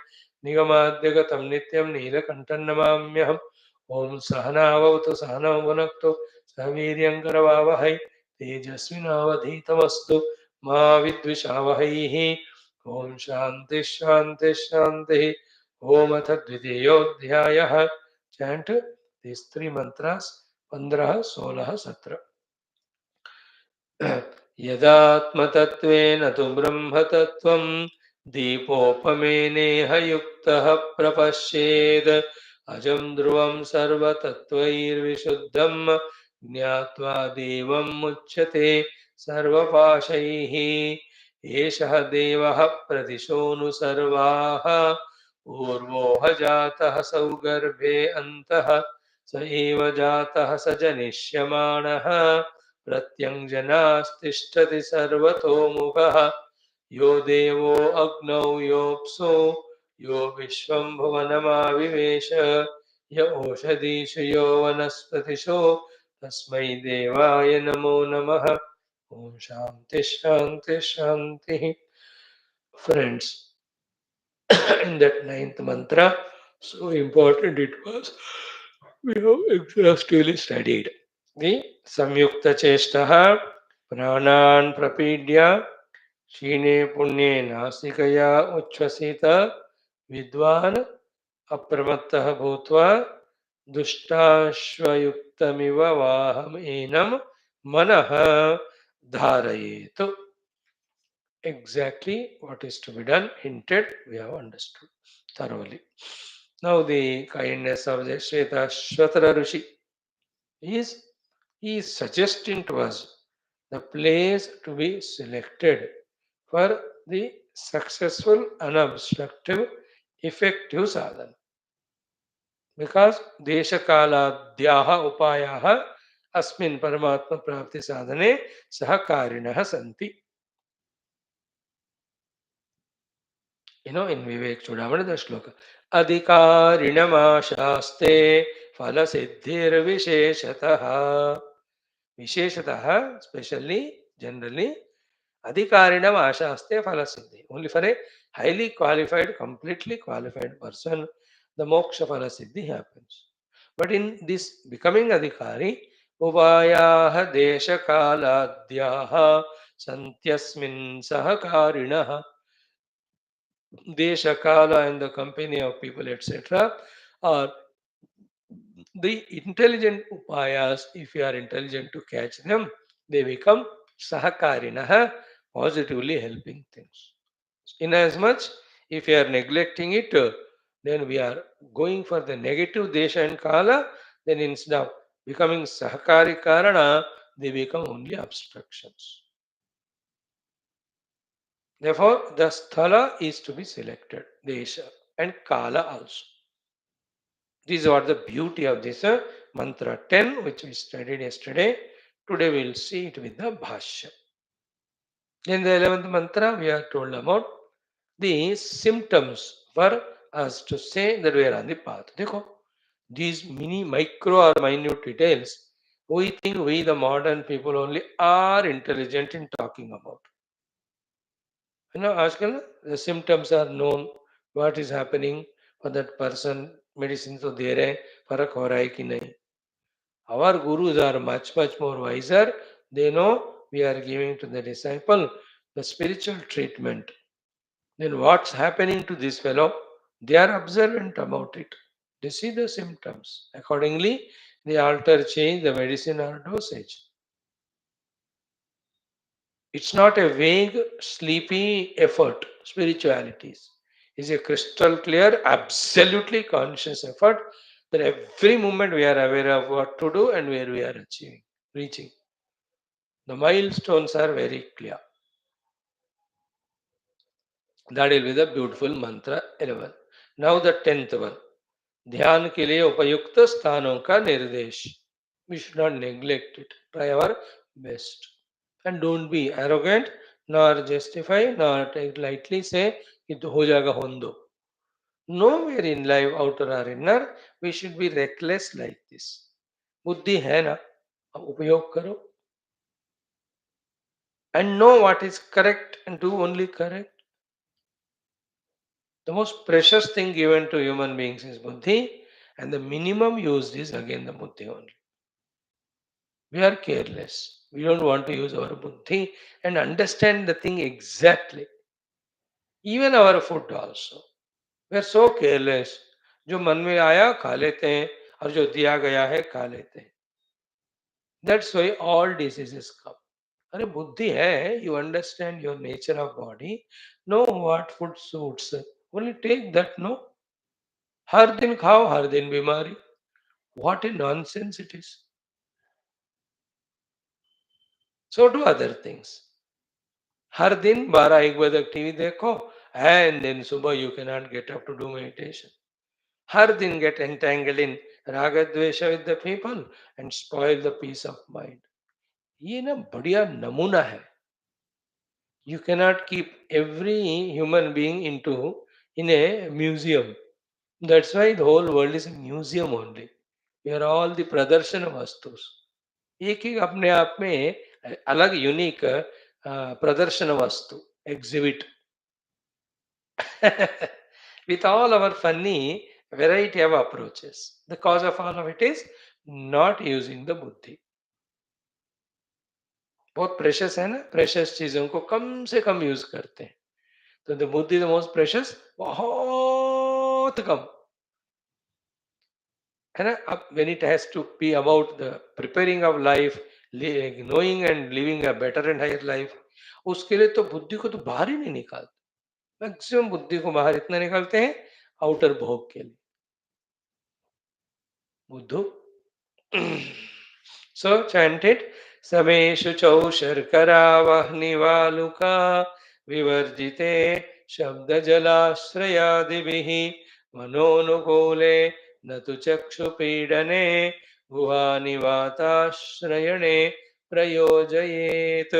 निगमाद्यगतं नित्यं नीलकण्ठं नमाम्यहम् ॐ सहनावतु सहनौ भुनक्तु सह वीर्यं करवावहै तेजस्विनावधीतमस्तु मा विद्विषावहैः ॐ शान्तिः शान्तिः शान्तिः ॐ अथ द्वितीयोऽध्यायः चैंट these three mantras 15 16 17 यदात्मतत्त्वेन तु ब्रह्मतत्त्वं दीपोपमेनेह युक्तः प्रपश्येत् अजं ध्रुवं सर्वतत्त्वैर्विशुद्धं ज्ञात्वा देवं मुच्यते सर्वपाशैः एषः देवः प्रतिशोऽनु सर्वाः पूर्वोह जातः सौगर्भे अन्तः स एव जातः स जनिष्यमाणः प्रत्यङ्जनास्तिष्ठति सर्वतोमुखः यो देवो अग्नौ योऽप्सो यो विश्वं भुवनमाविवेश य ओषधीषु यो वनस्पतिषु तस्मै देवाय नमो नमः ॐ शान्ति शान्ति शान्तिः friends in that ninth mantra so important it was we have exhaustively studied the samyukta chestah प्राणान् प्रपीड्य क्षीणे पुण्ये नासिकया उच्छ्वसित विद्वान् अप्रमत्तः भूत्वा दुष्टाश्वयुक्तमिव वाहमेनं मनः धारयेत्. Exactly what is to be done, hinted, we have understood thoroughly. Now the kindness of the Shwethashwathara Rishi is, he is suggesting to us the place to be selected for the successful, unobstructive, effective sadhana. Because देशकालाद्याः उपायाः अस्मिन् परमात्म प्राप्ति साधने सहकारिणः सन्ति. In Vivek Chudamani, the shloka. Adhikarinamaशास्ते फलसिद्धिर्विशेषतः. Visheshatah, especially, generally, adhikarinam ashaste phalasiddhi. Only for a highly qualified, completely qualified person, the moksha phalasiddhi happens. But in this becoming adhikari, uvayaha desha kaladhyaha santyasmin sahakarinaha. Desha kala and the company of people, etc., are the intelligent upayas. If you are intelligent to catch them, they become sahakarinaha, positively helping things. Inasmuch, if you are neglecting it, then we are going for the negative desha and kala, then instead of becoming sahakari karana, they become only obstructions. Therefore, the sthala is to be selected, desha and kala also. This is what the beauty of this mantra 10, which we studied yesterday. Today we will see it with the Bhashyam. In the 11th mantra, we are told about the symptoms for us to say that we are on the path. Dekho, these micro or minute details, we think we, the modern people, only are intelligent in talking about. आजकल the symptoms are known, what is happening for that person, medicine तो दे रहे हैं, फर्क हो रहा है कि नहीं. Our gurus are much more wiser. They know we are giving to the disciple the spiritual treatment. Then what's happening to this fellow? They are observant about it. They see the symptoms. Accordingly, they alter, change the medicine or dosage. It's not a vague, sleepy effort. Spiritualities is a crystal clear, absolutely conscious effort that every moment we are aware of what to do and where we are reaching. The milestones are very clear. That will be the beautiful mantra 11. Now the 10th one. ध्यान के लिए उपयुक्त स्थानों का निर्देश. We should not neglect it. Try our best. And don't be arrogant, nor justify, nor take lightly say, it ho jaga hondo. Nowhere in life, outer or inner, we should be reckless like this. बुद्धि है ना, अब उपयोग करो. And know what is correct and do only correct. The most precious thing given to human beings is buddhi, and the minimum used is again the buddhi only. We are careless. We don't want to use our buddhi and understand the thing exactly. Even our food also. We are so careless. जो मन में आया खा लेते हैं और जो दिया गया है खा लेते हैं. That's why all diseases come. अरे बुद्धि है, you understand your nature of body, know what food suits. Only take that, no? हर दिन खाओ, हर दिन बीमारी. What a nonsense it is. So do other things. हर दिन 12-1 बजे तक टीवी देखो and then सुबह you cannot get up to do meditation. हर दिन get entangled in raga dvesha with the people and spoil the peace of mind. ये ना बढ़िया नमूना है. You cannot keep every human being in a museum. That's why the whole world is a museum only. We are all the pradarshana vastus. एक एक अपने आप में अलग यूनिक प्रदर्शन वस्तु exhibit with all our funny variety of approaches. The cause of all of it is not using the buddhi. बहुत precious है ना, प्रेशियस चीजों को कम से कम यूज करते हैं. तो द बुद्धि द मोस्ट प्रेशियस, बहुत कम है ना. अब when it has to be about the preparing of life, knowing and living a better and higher life, उसके लिए तो बुद्धि को तो बाहर ही नहीं निकालते. मैक्सिमम बुद्धि को बाहर इतना निकालते हैं आउटर भोग के लिए. बुद्धू. So chanted, Sameshu chau Sharkara Vahnivaluka Vivarjite Shabda Jalashrayadibihi Manonukule Natu Chakshu Pidane Guhanivata Shrayane Prayojayet.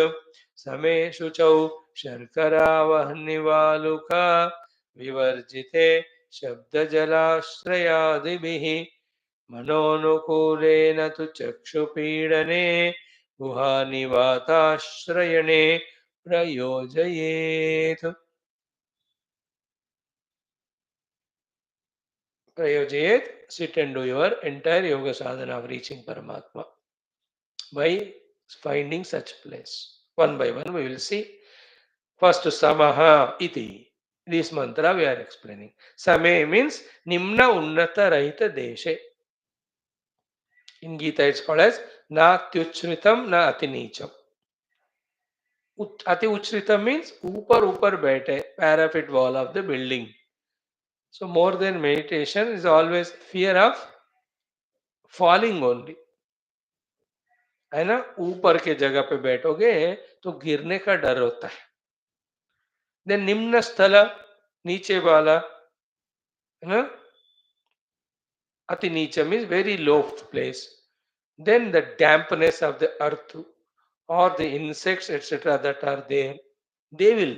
Sameshu chau Sharkara Vahnivaluka Vivarjite Shabda Jalashrayadibihi मनोनुकूलेन तु चक्षुपीडने गुहानिवाताश्रयणे प्रयोजयेत्. Prayojayet, sit and do your entire yoga sadhana of reaching Paramatma by finding such place. One by one we will see. First, Samaha iti. This mantra we are explaining. Same means Nimna Unnata Rahita Deshe. In Gita it's called as Na Tyuchritam Na Atinicham. अति उच्छ्रितम means ऊपर ऊपर बैठे, parapet wall of the building. So more than meditation is always fear of falling only, है ना. ऊपर के जगह पे बैठोगे तो गिरने का डर होता है. देन निम्न स्थल, नीचे वाला, है ना. अति नीचे means very low place. Then the dampness of the earth or the insects etc that are there, they will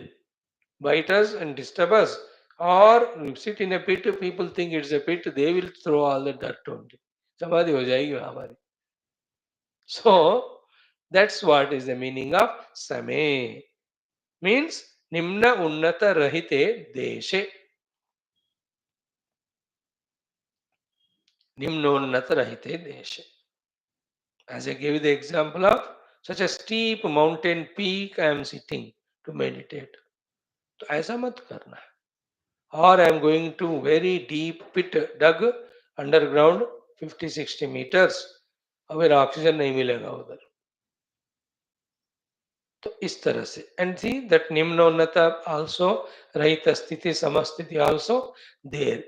bite us and disturb us, or sit in a pit. People think it's a pit, they will throw all the dirt only. Samadhi ho jayegi hamari. So that's what is the meaning of same. Means nimna unnata rahite deshe. Nimnonnata rahite deshe. As I gave the example of such a steep mountain peak I am sitting to meditate, तो ऐसा मत करना. Or I am going to very deep pit dug underground 50-60 meters, अगर oxygen नहीं मिलेगा उधर. तो इस तरह से. एंड सी दैट निम्नोन्नता आल्सो, रहित स्थिति समस्थिति also there.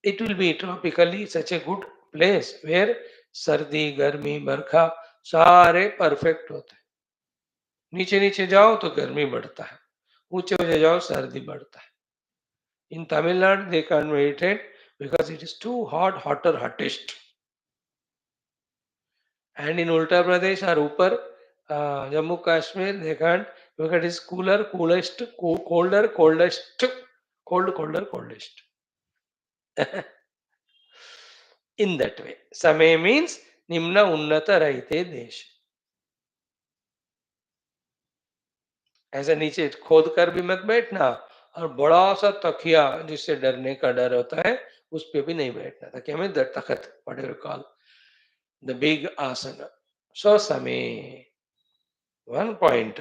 It will be tropically such a good place where सर्दी गर्मी बरखा सारे परफेक्ट होते हैं. नीचे नीचे जाओ तो गर्मी बढ़ता है, ऊंचे ऊंचे जाओ सर्दी बढ़ता है. In Tamil Nadu, they can't meditate because it is too hot, hotter, hottest. And in Uttar Pradesh or Upper, Jammu Kashmir, they can't because it is cooler, coolest, colder, coldest, cold, colder, coldest. In that way. Same means Nimna Unnata Rahite Desh. ऐसे नीचे खोद कर भी मत बैठना, और बड़ा सा तकिया जिससे डरने का डर होता है उस पे भी नहीं बैठना. तकिया में तखत, whatever call the big asana. So same. One point.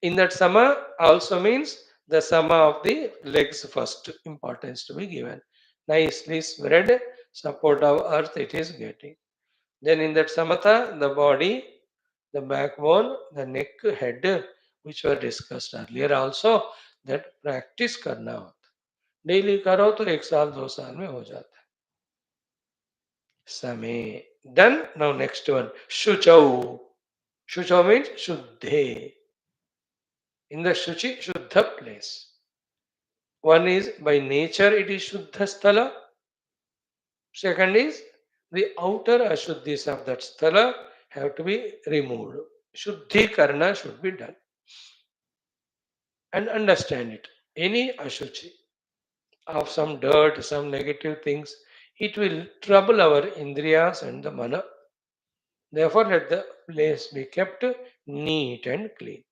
In that sama also means the sama of the legs first importance to be given. Nicely spread, support of earth it is getting. Then in that samatha, the body, the backbone, the neck, head, which were discussed earlier also, that practice करना होता. Daily करो तो 1 साल 2 साल में हो जाता है. Same. Done. Now next one. Shuchau. Shuchau means Shuddhe. In the Shuchi, Shuddha place. One is by nature it is Shuddha sthala. Second is the outer Ashuddhis of that sthala have to be removed. Shuddhi karna should be done. And understand it. Any Ashuchi of some dirt, some negative things, it will trouble our Indriyas and the Mana. Therefore, let the place be kept neat and clean.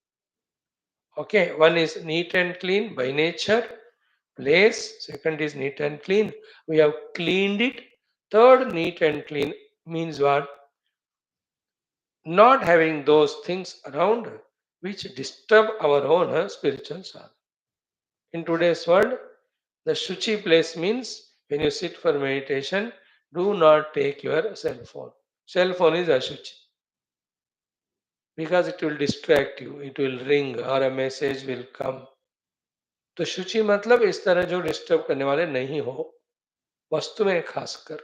Okay, one is neat and clean by nature, place. Second is neat and clean. We have cleaned it. Third, neat and clean means what? not having those things around which disturb our own spiritual sadhana. In today's world, the Shuchi place means when you sit for meditation, do not take your cell phone. Cell phone is Ashuchi because it will distract you, it will ring or a message will come. तो शुचि मतलब इस तरह जो disturb करने वाले नहीं हो वस्तु में खासकर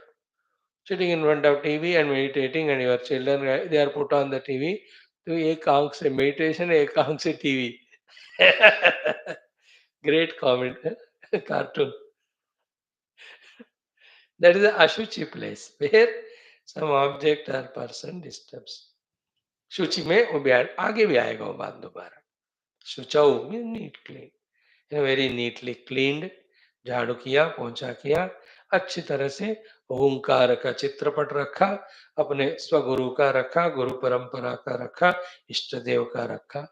sitting in front of TV and meditating and your children they are put on the TV तो एक आंख से meditation एक आंख से TV great comment cartoon that is a ashuchi place where some object or person disturbs शुचि में वो भी आगे भी आएगा वो बात दोबारा शुचौ neat clean very neatly cleaned झाड़ू किया पोंछा किया अच्छी तरह से ओंकार का चित्रपट रखा अपने स्वगुरु का रखा गुरु परंपरा का रखा इष्ट देव का रखा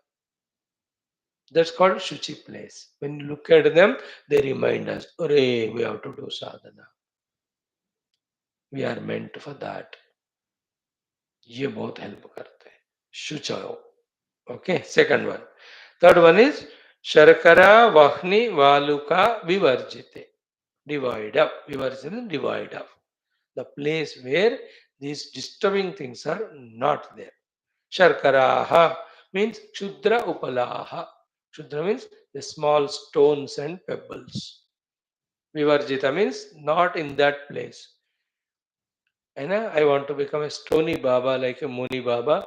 that's called shuchi place when you look at them they remind us Ore, we have to do sadhana we are meant for that ये बहुत हेल्प करते हैं शुचौ okay second one third one is शर्करा वह्नि वालुका विवर्जिते divide up vivarjana divide up the place where these disturbing things are not there sharkaraha means kshudra upalaha kshudra means the small stones and pebbles vivarjita means not in that place and I want to become a stony baba like a muni baba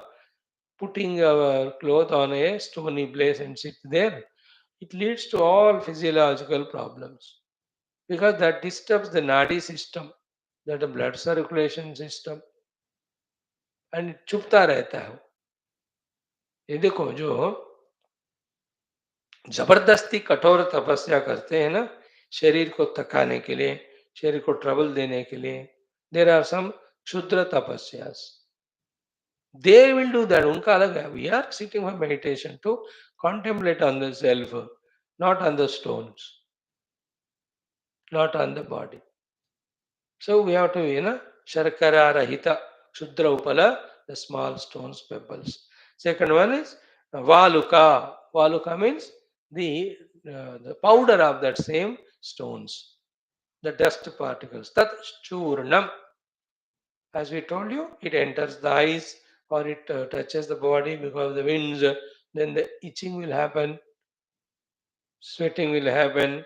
putting our cloth on a stony place and sit there it leads to all physiological problems because that disturbs the nadi system that the blood circulation system and चुपता रहता है ये देखो जो जबरदस्ती कठोर तपस्या करते हैं ना शरीर को थकाने के लिए शरीर को ट्रबल देने के लिए देर आर सम क्षुद्र तपस्यास दे विल डू दैट उनका अलग है we are sitting for meditation to contemplate on the self not on the stones not on the body so we have to, Sharkara Rahita, Shudra Upala, the small stones, pebbles. Second one is Valuka. Valuka means the powder of that same stones, the dust particles. Tat Churnam. As we told you, it enters the eyes or it touches the body because of the winds. Then the itching will happen, sweating will happen.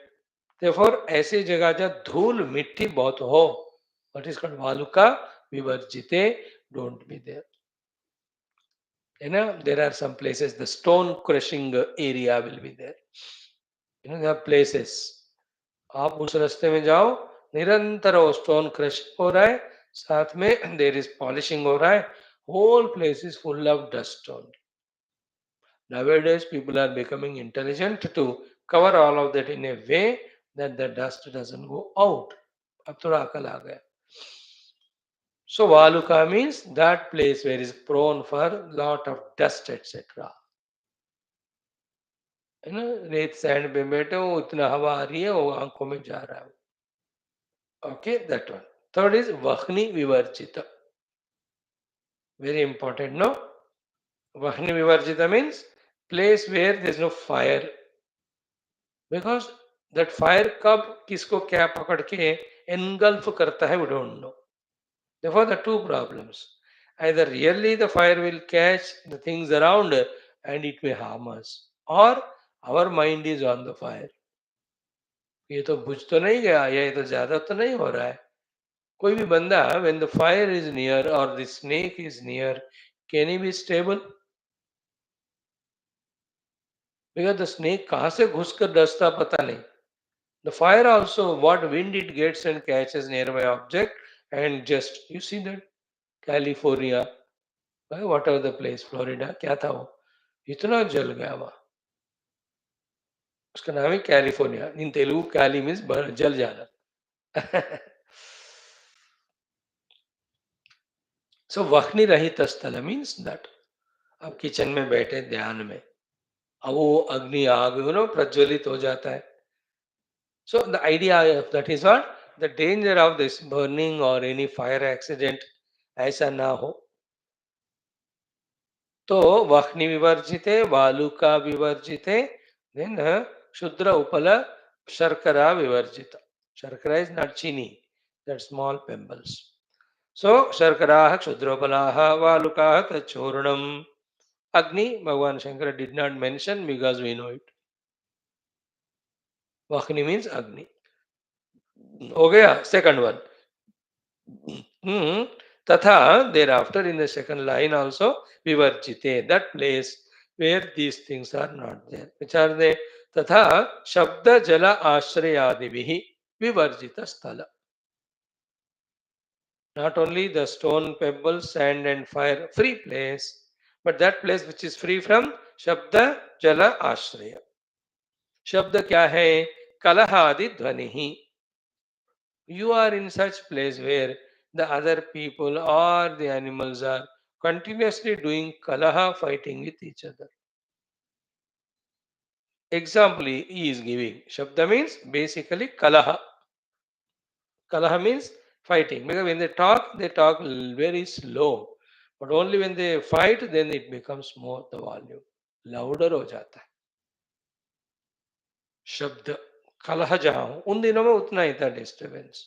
Therefore, ऐसी जगह जहाँ धूल मिट्टी बहुत हो what is called Valuka, Vivarjite, don't be there. There are some places, the stone crushing area will be there. There are places. आप उस रास्ते में जाओ निरंतर वो स्टोन क्रश हो रहा है साथ में देर इज पॉलिशिंग हो रहा है whole place is full of dust only. Nowadays people are becoming intelligent to cover all of that in a way that the dust doesn't go out. अब थोड़ा अकल आ गया. So Valuka means that place where is prone for lot of dust etc. रेत sand पे बैठे हो उतना हवा आ रही है वो आंखों में जा रहा है okay that one third is वह्नि विवर्जित वेरी इंपॉर्टेंट नो वह्नि विवर्जित means place where there is no fire because that fire कब किसको क्या पकड़ के एनगल्फ करता है we don't know therefore the two problems either really the fire will catch the things around and it may harm us or our mind is on the fire ये तो बुझ तो नहीं गया ये तो ज्यादा तो नहीं हो रहा है कोई भी बंदा when the fire is near or the snake is near can he be stable because the snake कहाँ से घुसकर डसता पता नहीं the fire also what wind it gets and catches nearby object and just you see that California whatever the place Florida क्या था वो इतना जल गया वहाँ उसका नाम है कैलिफोर्निया इन तेलुगु कैली मीन्स जल जाना सो वह्नि रहित स्थल मीन्स दैट अब किचन में बैठे ध्यान में अब वो अग्नि आग प्रज्वलित हो जाता है so the idea of that is what the danger of this burning और एनी फायर एक्सीडेंट ऐसा ना हो तो वह्नि विवर्जिते वालुका विवर्जिते, then shudra upala sharkara vivarjita. Sharkara is not chini, that small pebbles. So sharkaraha kshudrapalaha valukaha tachornam. Agni Bhagwan Shankara did not mention because we know it. Vahni means Agni. हो गया second one. Tatha, thereafter in the second line also, vivarjite, that place where these things are not there. Which are they? Tatha, Shabda Jala Ashrayadivihi Vivarjita Sthala. Not only the stone, pebbles, sand and fire, free place, but that place which is free from Shabda Jala Ashraya. शब्द क्या है? कलहादि ध्वनि. You are in such place where the other people or the animals are continuously doing kalaha, fighting with each other. Example he is giving. Shabda means basically kalaha. Kalaha means fighting. Because when they talk very slow. But only when they fight, then it becomes more the volume. Louder हो जाता है. शब्द कलह जहाँ हो उन दिनों में उतना ही था disturbance.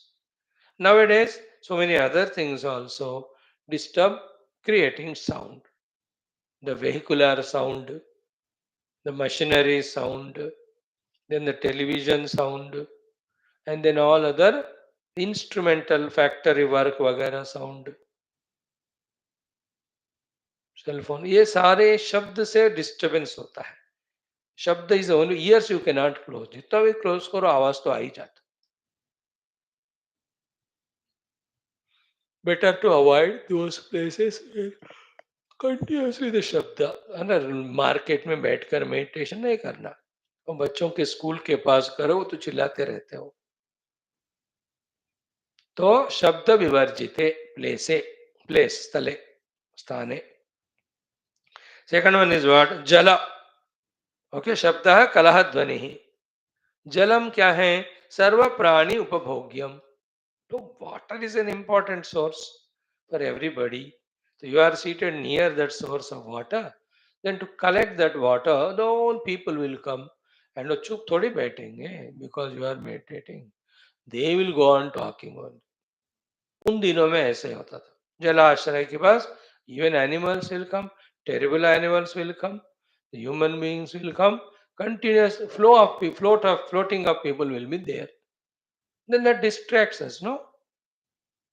Nowadays, so many other things also disturb creating sound. The vehicular sound, the machinery sound, then the television sound, and then all other instrumental factory work वगैरह sound. सेल फोन ये सारे शब्द से डिस्टर्बेंस होता है. शब्द is only ears you can not close. जितना भी क्लोज करो आवाज तो आ ही जाता. Better to avoid those places continuously the शब्द. है ना, मार्केट में बैठकर मेडिटेशन नहीं करना. और बच्चों के स्कूल के पास करो वो तो चिल्लाते रहते हो. तो शब्द विवर्जिते प्लेसे, प्लेस स्थले, स्थाने. Second one is what? जल. ओके, शब्द है कलह ध्वनि. जलम क्या है? सर्व प्राणी उपभोग्यम. तो water is an important source for everybody. So you are seated near that source of water. Then to collect that water, the whole people will come. And वो चुप थोड़ी बैठेंगे because you are meditating. They will go on talking on. उन दिनों में ऐसे होता था. जलाशय के पास even animals will come, terrible animals will come, the human beings will come. Continuous flow of floating of people will be there. Then that distracts us, no?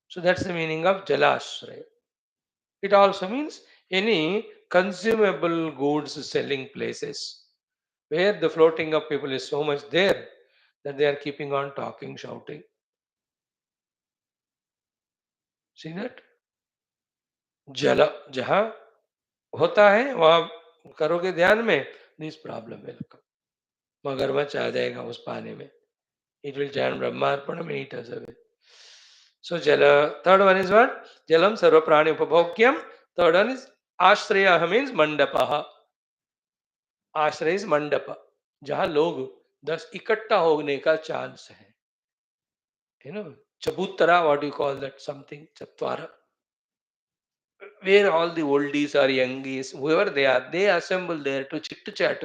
So that's the meaning of jalashraya. It also means any consumable goods selling places where the floating of people is so much there that they are keeping on talking, shouting. See that? Jala, जहाँ होता है वहां करोगे ध्यान में, this problem will come. मगरमच्छ आ जाएगा उस पानी में. It will chant Brahmarpanam and eat us away. So Jala, third one is what? Jalam Sarva Prani Upabhogyam. Third one is Ashraya means Mandapaha. आश्रय इज मंडप, जहां लोग 10 इकट्ठा होने का चांस है. यू नो, चबूतरा, what you call that, something चत्वारा, where all the oldies or youngies, whoever they assemble there to chit chat.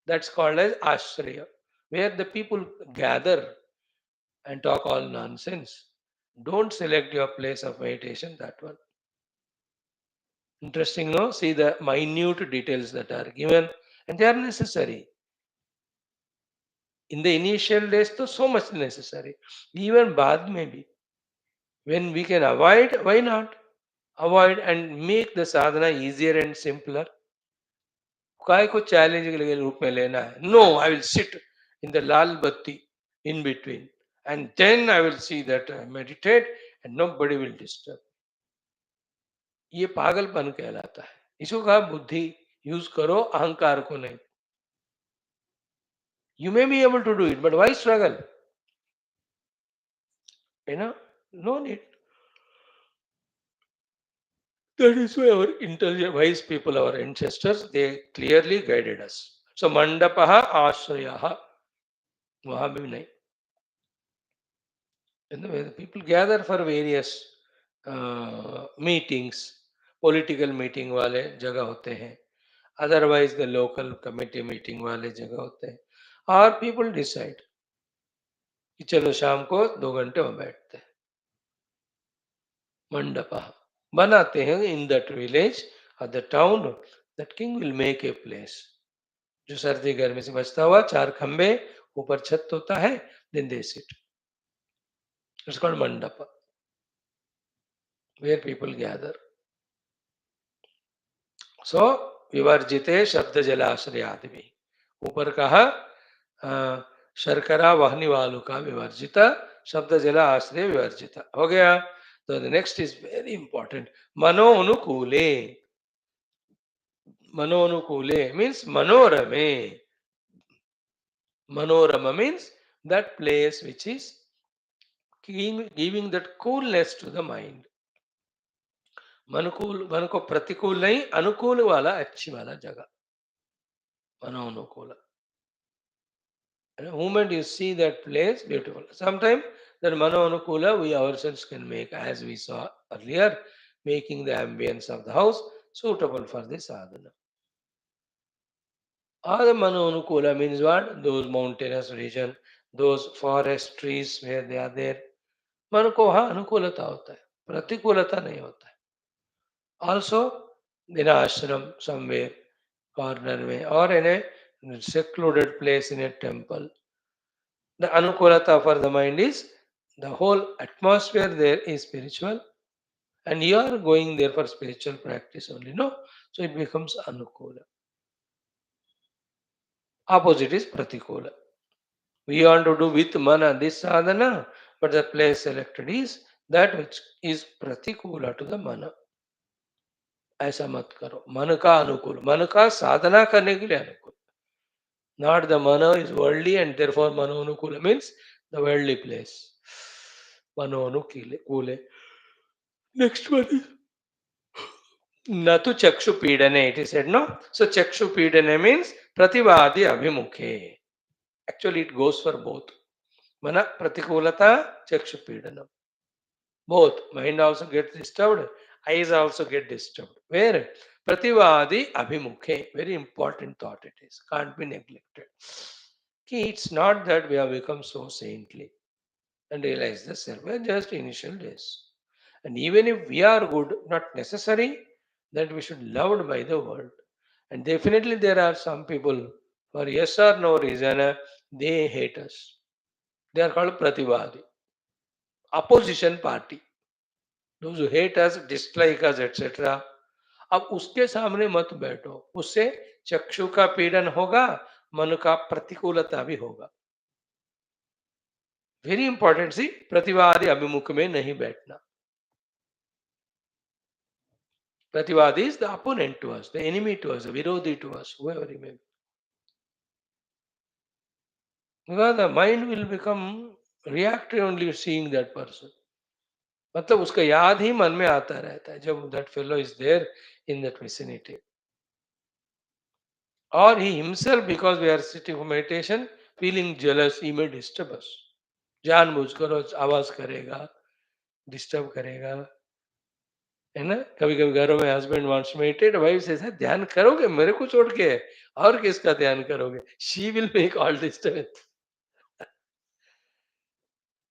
That's called as ashraya, where the people gather and talk all nonsense. Don't select your place of meditation, that one. Interesting, no? See the minute details that are given, and they are necessary. In the initial days, तो so much necessary. Even बाद में भी, when we can avoid, why not? Avoid and make the sadhana easier and simpler. काय को challenge के रूप में लेना है? No, I will sit in the lal batti in between, and then I will see that I meditate and nobody will disturb. ये पागलपन कहलाता है. इसको कहा बुद्धि यूज करो, अहंकार को नहीं. You may be able to do it, but why struggle? You know, no need. That is why our intelligent, wise people, our ancestors, they clearly guided us. So mandapaha ashrayaha, वहां भी नहीं. And the people gather for various meetings. Political meeting वाले जगह होते हैं, otherwise the local committee meeting वाले जगह होते हैं, और पीपल डिसाइड कि चलो शाम को 2 घंटे वहां बैठते हैं, मंडप बनाते हैं इन दैट विलेज और the town, that king will make a place, जो सर्दी गर्मी से बचता हुआ, 4 खंबे, ऊपर छत होता है, then they sit, it's called mandap, where people gather. So विवर्जिते शब्द जलाश्रयादि भी, ऊपर कहा शर्करा वाहनी वालू का विवर्जित, शब्द जल आश्रय विवर्जित हो गया. तो the next is very important, मनो अनुकूले. मनो अनुकूले means मनोरमे. Manorama means that place which is giving that coolness to the mind. मन को प्रतिकूल नहीं, अनुकूल वाला, अच्छी वाला जगह, मनोनुकूल. The moment you see that place, beautiful. Sometimes that manoanukula we ourselves can make, as we saw earlier, making the ambience of the house suitable for the sadhana. Or the manoanukula means what? Those mountainous region, those forest trees where they are there. मन को वहां अनुकूलता होता है, प्रतिकूलता नहीं होता है. Also in आश्रम समवेयर कॉर्नर में, और इन ए secluded place in a temple, the anukulata for the mind is the whole atmosphere there is spiritual, and you are going there for spiritual practice only, no? So it becomes anukula. Opposite is pratikula. We want to do with mana this sadhana, but the place selected is that which is pratikula to the mana. ऐसा मत करो, मन का अनुकूल, मन का साधना करने के लिए अनुकूल. Not the mana is worldly and therefore manoanukula means the worldly place. Manoanukule. Next one is Natu chakshu pidane, it is said, no? So chakshu pidane means prativadi abhimukhe. Actually it goes for both. Mana pratikulata, chakshu pidanam. Both. Mind also gets disturbed, eyes also get disturbed. Where? Prativadi abhimukhe. Very important thought it is. Can't be neglected. Okay, it's not that we have become so saintly and realize the self. We are just initial days. And even if we are good, not necessary that we should loved by the world. And definitely there are some people, for yes or no reason, they hate us. They are called prativadi, opposition party. Those who hate us, dislike us, etc. अब उसके सामने मत बैठो, उससे चक्षु का पीड़न होगा, मन का प्रतिकूलता भी होगा. वेरी इंपॉर्टेंट सी, प्रतिवादी अभिमुख में नहीं बैठना. Prativadi is the opponent to us, the enemy to us, the virodhi to us, whoever he may be. Because the mind will become reactive only seeing that person. मतलब उसका याद ही मन में आता रहता है जब that fellow is there in that vicinity. Or he himself, because we are sitting for meditation, feeling jealous, he may disturb us. जानबूझकर आवाज करेगा, डिस्टर्ब करेगा, है ना? कभी कभी घरों में हस्बैंड वांट्स मेडिटेट, वाइफ से ध्यान करोगे मेरे को छोड़ के, और किसका ध्यान करोगे? She will make all disturbance,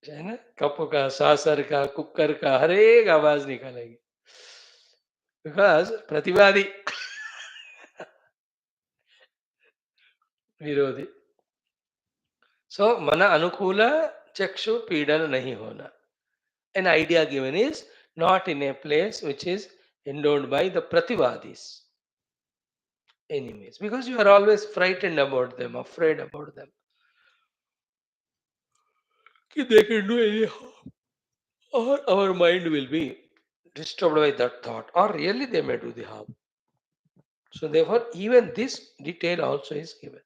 है ना? कप का, सासर का, कुकर का, हर एक आवाज निकालेगी. बिकॉज प्रतिवादी विरोधी. सो मन अनुकूल, चक्षु पीड़न नहीं होना. An idea given is not in a place which is endowed by the prativadis, enemies, because you are always frightened about them, afraid about them. They can do any harm, or our mind will be disturbed by that thought, or really they may do the harm. So therefore, even this detail also is given.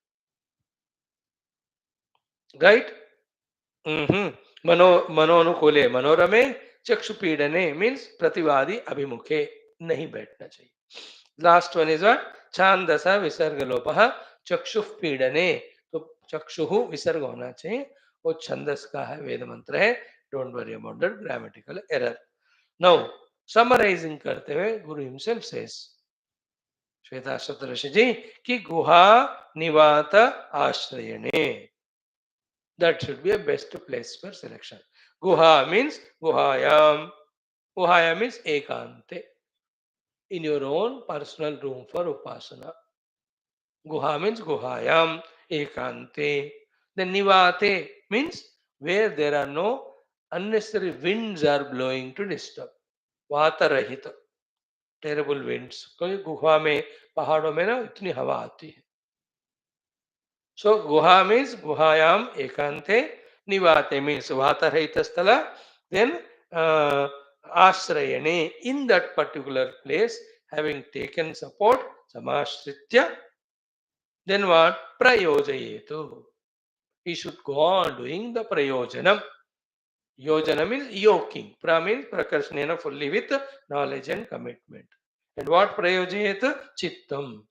Right? मनोनुकूले मनोरमे चक्षु पीड़ने means प्रतिवादी अभिमुखे नहीं बैठना चाहिए. Last one is what? छांदसा विसर्ग लोप चक्षु पीड़ने. तो चक्षु विसर्ग होना चाहिए, वो छंदस का है, वेद मंत्र है. Don't worry about that grammatical error. Now Summarizing करते हुए Guru himself says, श्वेताश्वतर ऋषि जी कि गुहा निवात आश्रयणे, that should be a best place for selection. Guha means guhayam. Guhayam means ekante, in your own personal room for upasana. Guha means guhayam, ekante. Then nivate means where there are no unnecessary winds are blowing to disturb. Vata rahita, terrible winds. क्योंकि गुहा में पहाड़ों में ना इतनी हवा आती है. So guha means guhayam ekante, nivate means vata rahita sthala. Then ashrayane, in that particular place, having taken support, samashritya. Then what? Prayojayetu. He should go on doing the prayojanam. Yojana means yoking. Pra means prakarsanena, fully with knowledge and commitment. And what prayojayet? Chittam.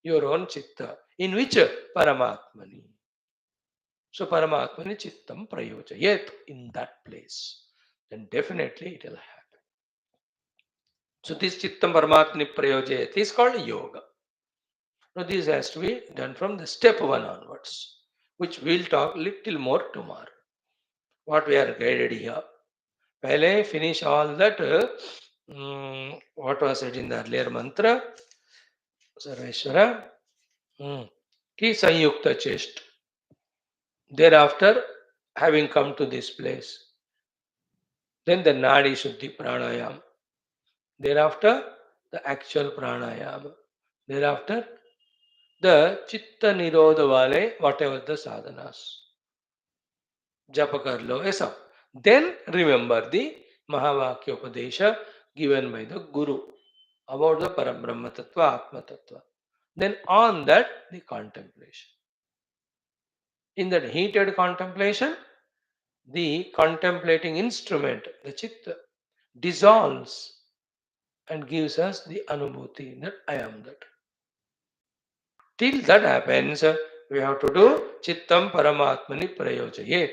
Your own chitta. In which? Paramatmani. So Paramatmani chittam prayojayet, in that place. Then definitely it will happen. So this chittam paramatmani prayojayet is called yoga. Now this has to be done from the step 1 onwards, which we'll talk little more tomorrow. What we are guided here. Pehle finish all that, what was said in the earlier mantra, Sarveshwara, ki sanyukta chest. Thereafter, having come to this place, then the Nadi Shuddhi Pranayam. Thereafter, the actual Pranayama. Thereafter, the Chitta Nirodha Vale, whatever the sadhanas. Japa kar lo, aisa. Then remember the Mahavakya Upadesha given by the Guru about the Parabrahma Tattva, Atma Tattva. Then on that, the contemplation. In that heated contemplation, the contemplating instrument, the Chitta, dissolves and gives us the anubhuti that I am that. Till that happens, we have to do Chittam Paramatmani Prayojayet.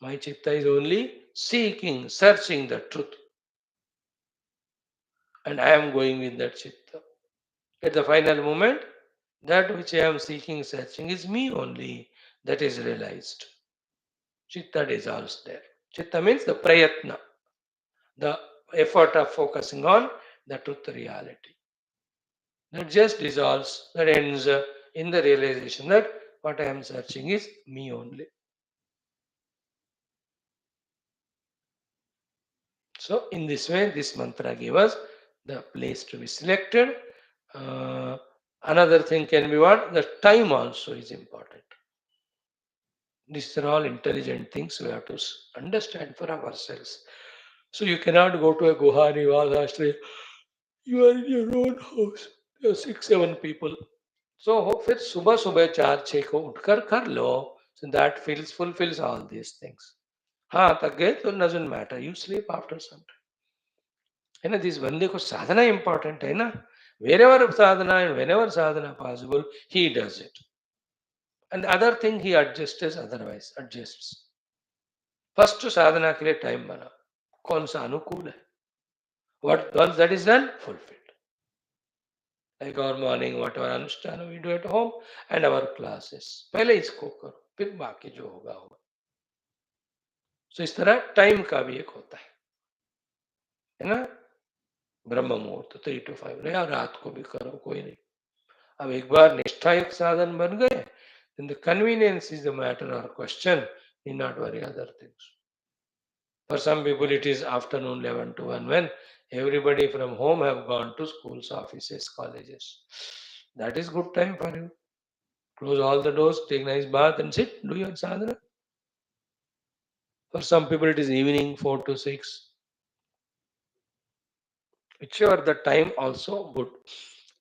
My Chitta is only seeking, searching the truth. And I am going with that Chitta. At the final moment, that which I am seeking, searching is me only. That is realized. Chitta dissolves there. Chitta means the prayatna, the effort of focusing on the truth reality. That just dissolves, that ends in the realization that what I am searching is me only. So, in this way, this mantra gives us the place to be selected. Another thing can be what? The time also is important. These are all intelligent things we have to understand for ourselves. So, you cannot go to a Guhani Vazashri. You are in your own house. There are 6-7 people. So फिर सुबह सुबह 4-6 को उठकर कर लो. So that fulfills all these things. हाँ थक गए तो doesn't matter. You sleep after some time. है ना, this बंदे को साधना important है ना. Wherever sadhana and whenever sadhana possible, he does it. And the other thing he adjusts otherwise, adjusts. First sadhana के लिए time बना. कौन सा अनुकूल है. What once that is done, fulfilled. Like our morning, whatever अनुष्ठान we do at home and our classes. पहले इसको करो, फिर बाकी जो होगा होगा. So इस तरह टाइम का भी एक होता है ना. ब्रह्म मुहूर्त 3 to 5 या रात को भी करो, कोई नहीं. अब एक बार निष्ठा एक साधन बन गए, then the convenience is the matter or question. Need not worry other things. For some people it is afternoon 11 to 1 when everybody from home have gone to schools, offices, colleges. That is good time for you. Close all the doors, take nice bath and sit, do your sadhana. For some people it is evening 4 to 6. Whichever the time also good.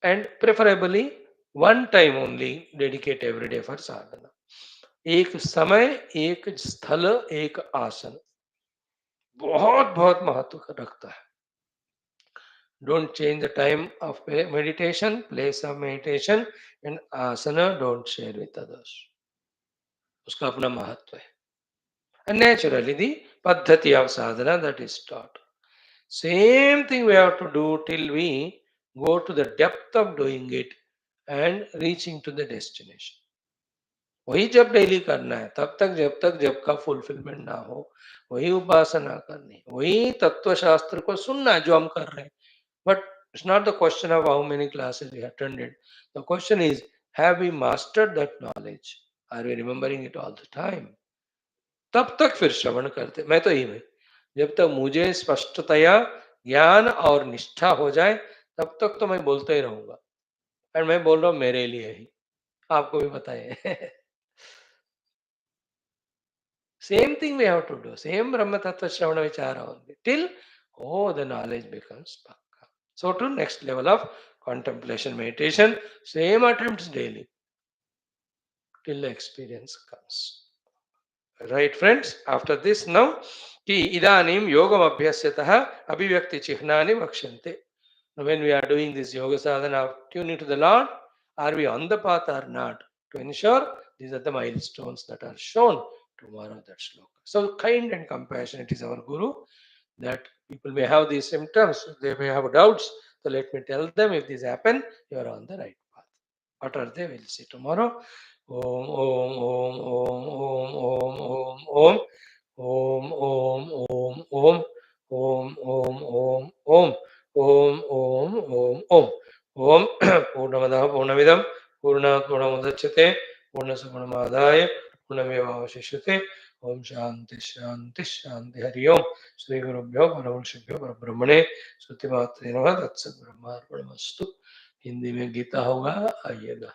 And preferably one time only dedicate every day for sadhana. एक समय, एक स्थल, एक आसन बहुत बहुत महत्व रखता है. Don't change the time of meditation, place of meditation and asana don't share with others. उसका अपना महत्व है. And naturally the paddhati of sadhana that is taught. Same thing we have to do till we go to the depth of doing it and reaching to the destination. वही जब daily करना है, तब तक जब का फुलफिलमेंट ना हो, वही उपासना करनी, वही तत्व शास्त्र को सुनना है जो हम कर रहे हैं. But it's not the question of how many classes we attended. The question is, have we mastered that knowledge? Are we remembering it all the time? तब तक फिर श्रवण करते. मैं तो यही भाई, जब तक मुझे स्पष्टतया ज्ञान और निष्ठा हो जाए, तब तक तो मैं बोलते ही रहूंगा. एंड मैं बोल रहा हूँ मेरे लिए ही, आपको भी बताइए. Same thing we have to do. Same Brahma Tattva Shravana Vichara only. Till, oh, the knowledge becomes pakka. So to next level of contemplation meditation, same attempts daily till the experience comes. Right, friends? After this now, ki idanim yogam abhyasyatāh abhivyakti chihnani vakshante. Now, when we are doing this yoga sadhana of tuning to the Lord, are we on the path or not? To ensure these are the milestones that are shown tomorrow, that shloka. So kind and compassionate is our Guru, that people may have these symptoms, they may have doubts. So let me tell them, if this happen, you are on the right path. What are they? We'll see tomorrow. Om Om Om Om Om Om Om Om Om Om Om Om Om Om Om Om Om Om Om Purnamada Purnamidam Purnat Purnamudachyate Purnasa Purnamadaya Purnamevavashishyate. Om Shanti Shanti Shanti. Hari Om. Shri Gurubhyo Paramahimshibhyo Parabrahmane Shruti Matre Namaha Tatsat Brahmarpanamastu. Hindi में गीता होगा, आइएगा.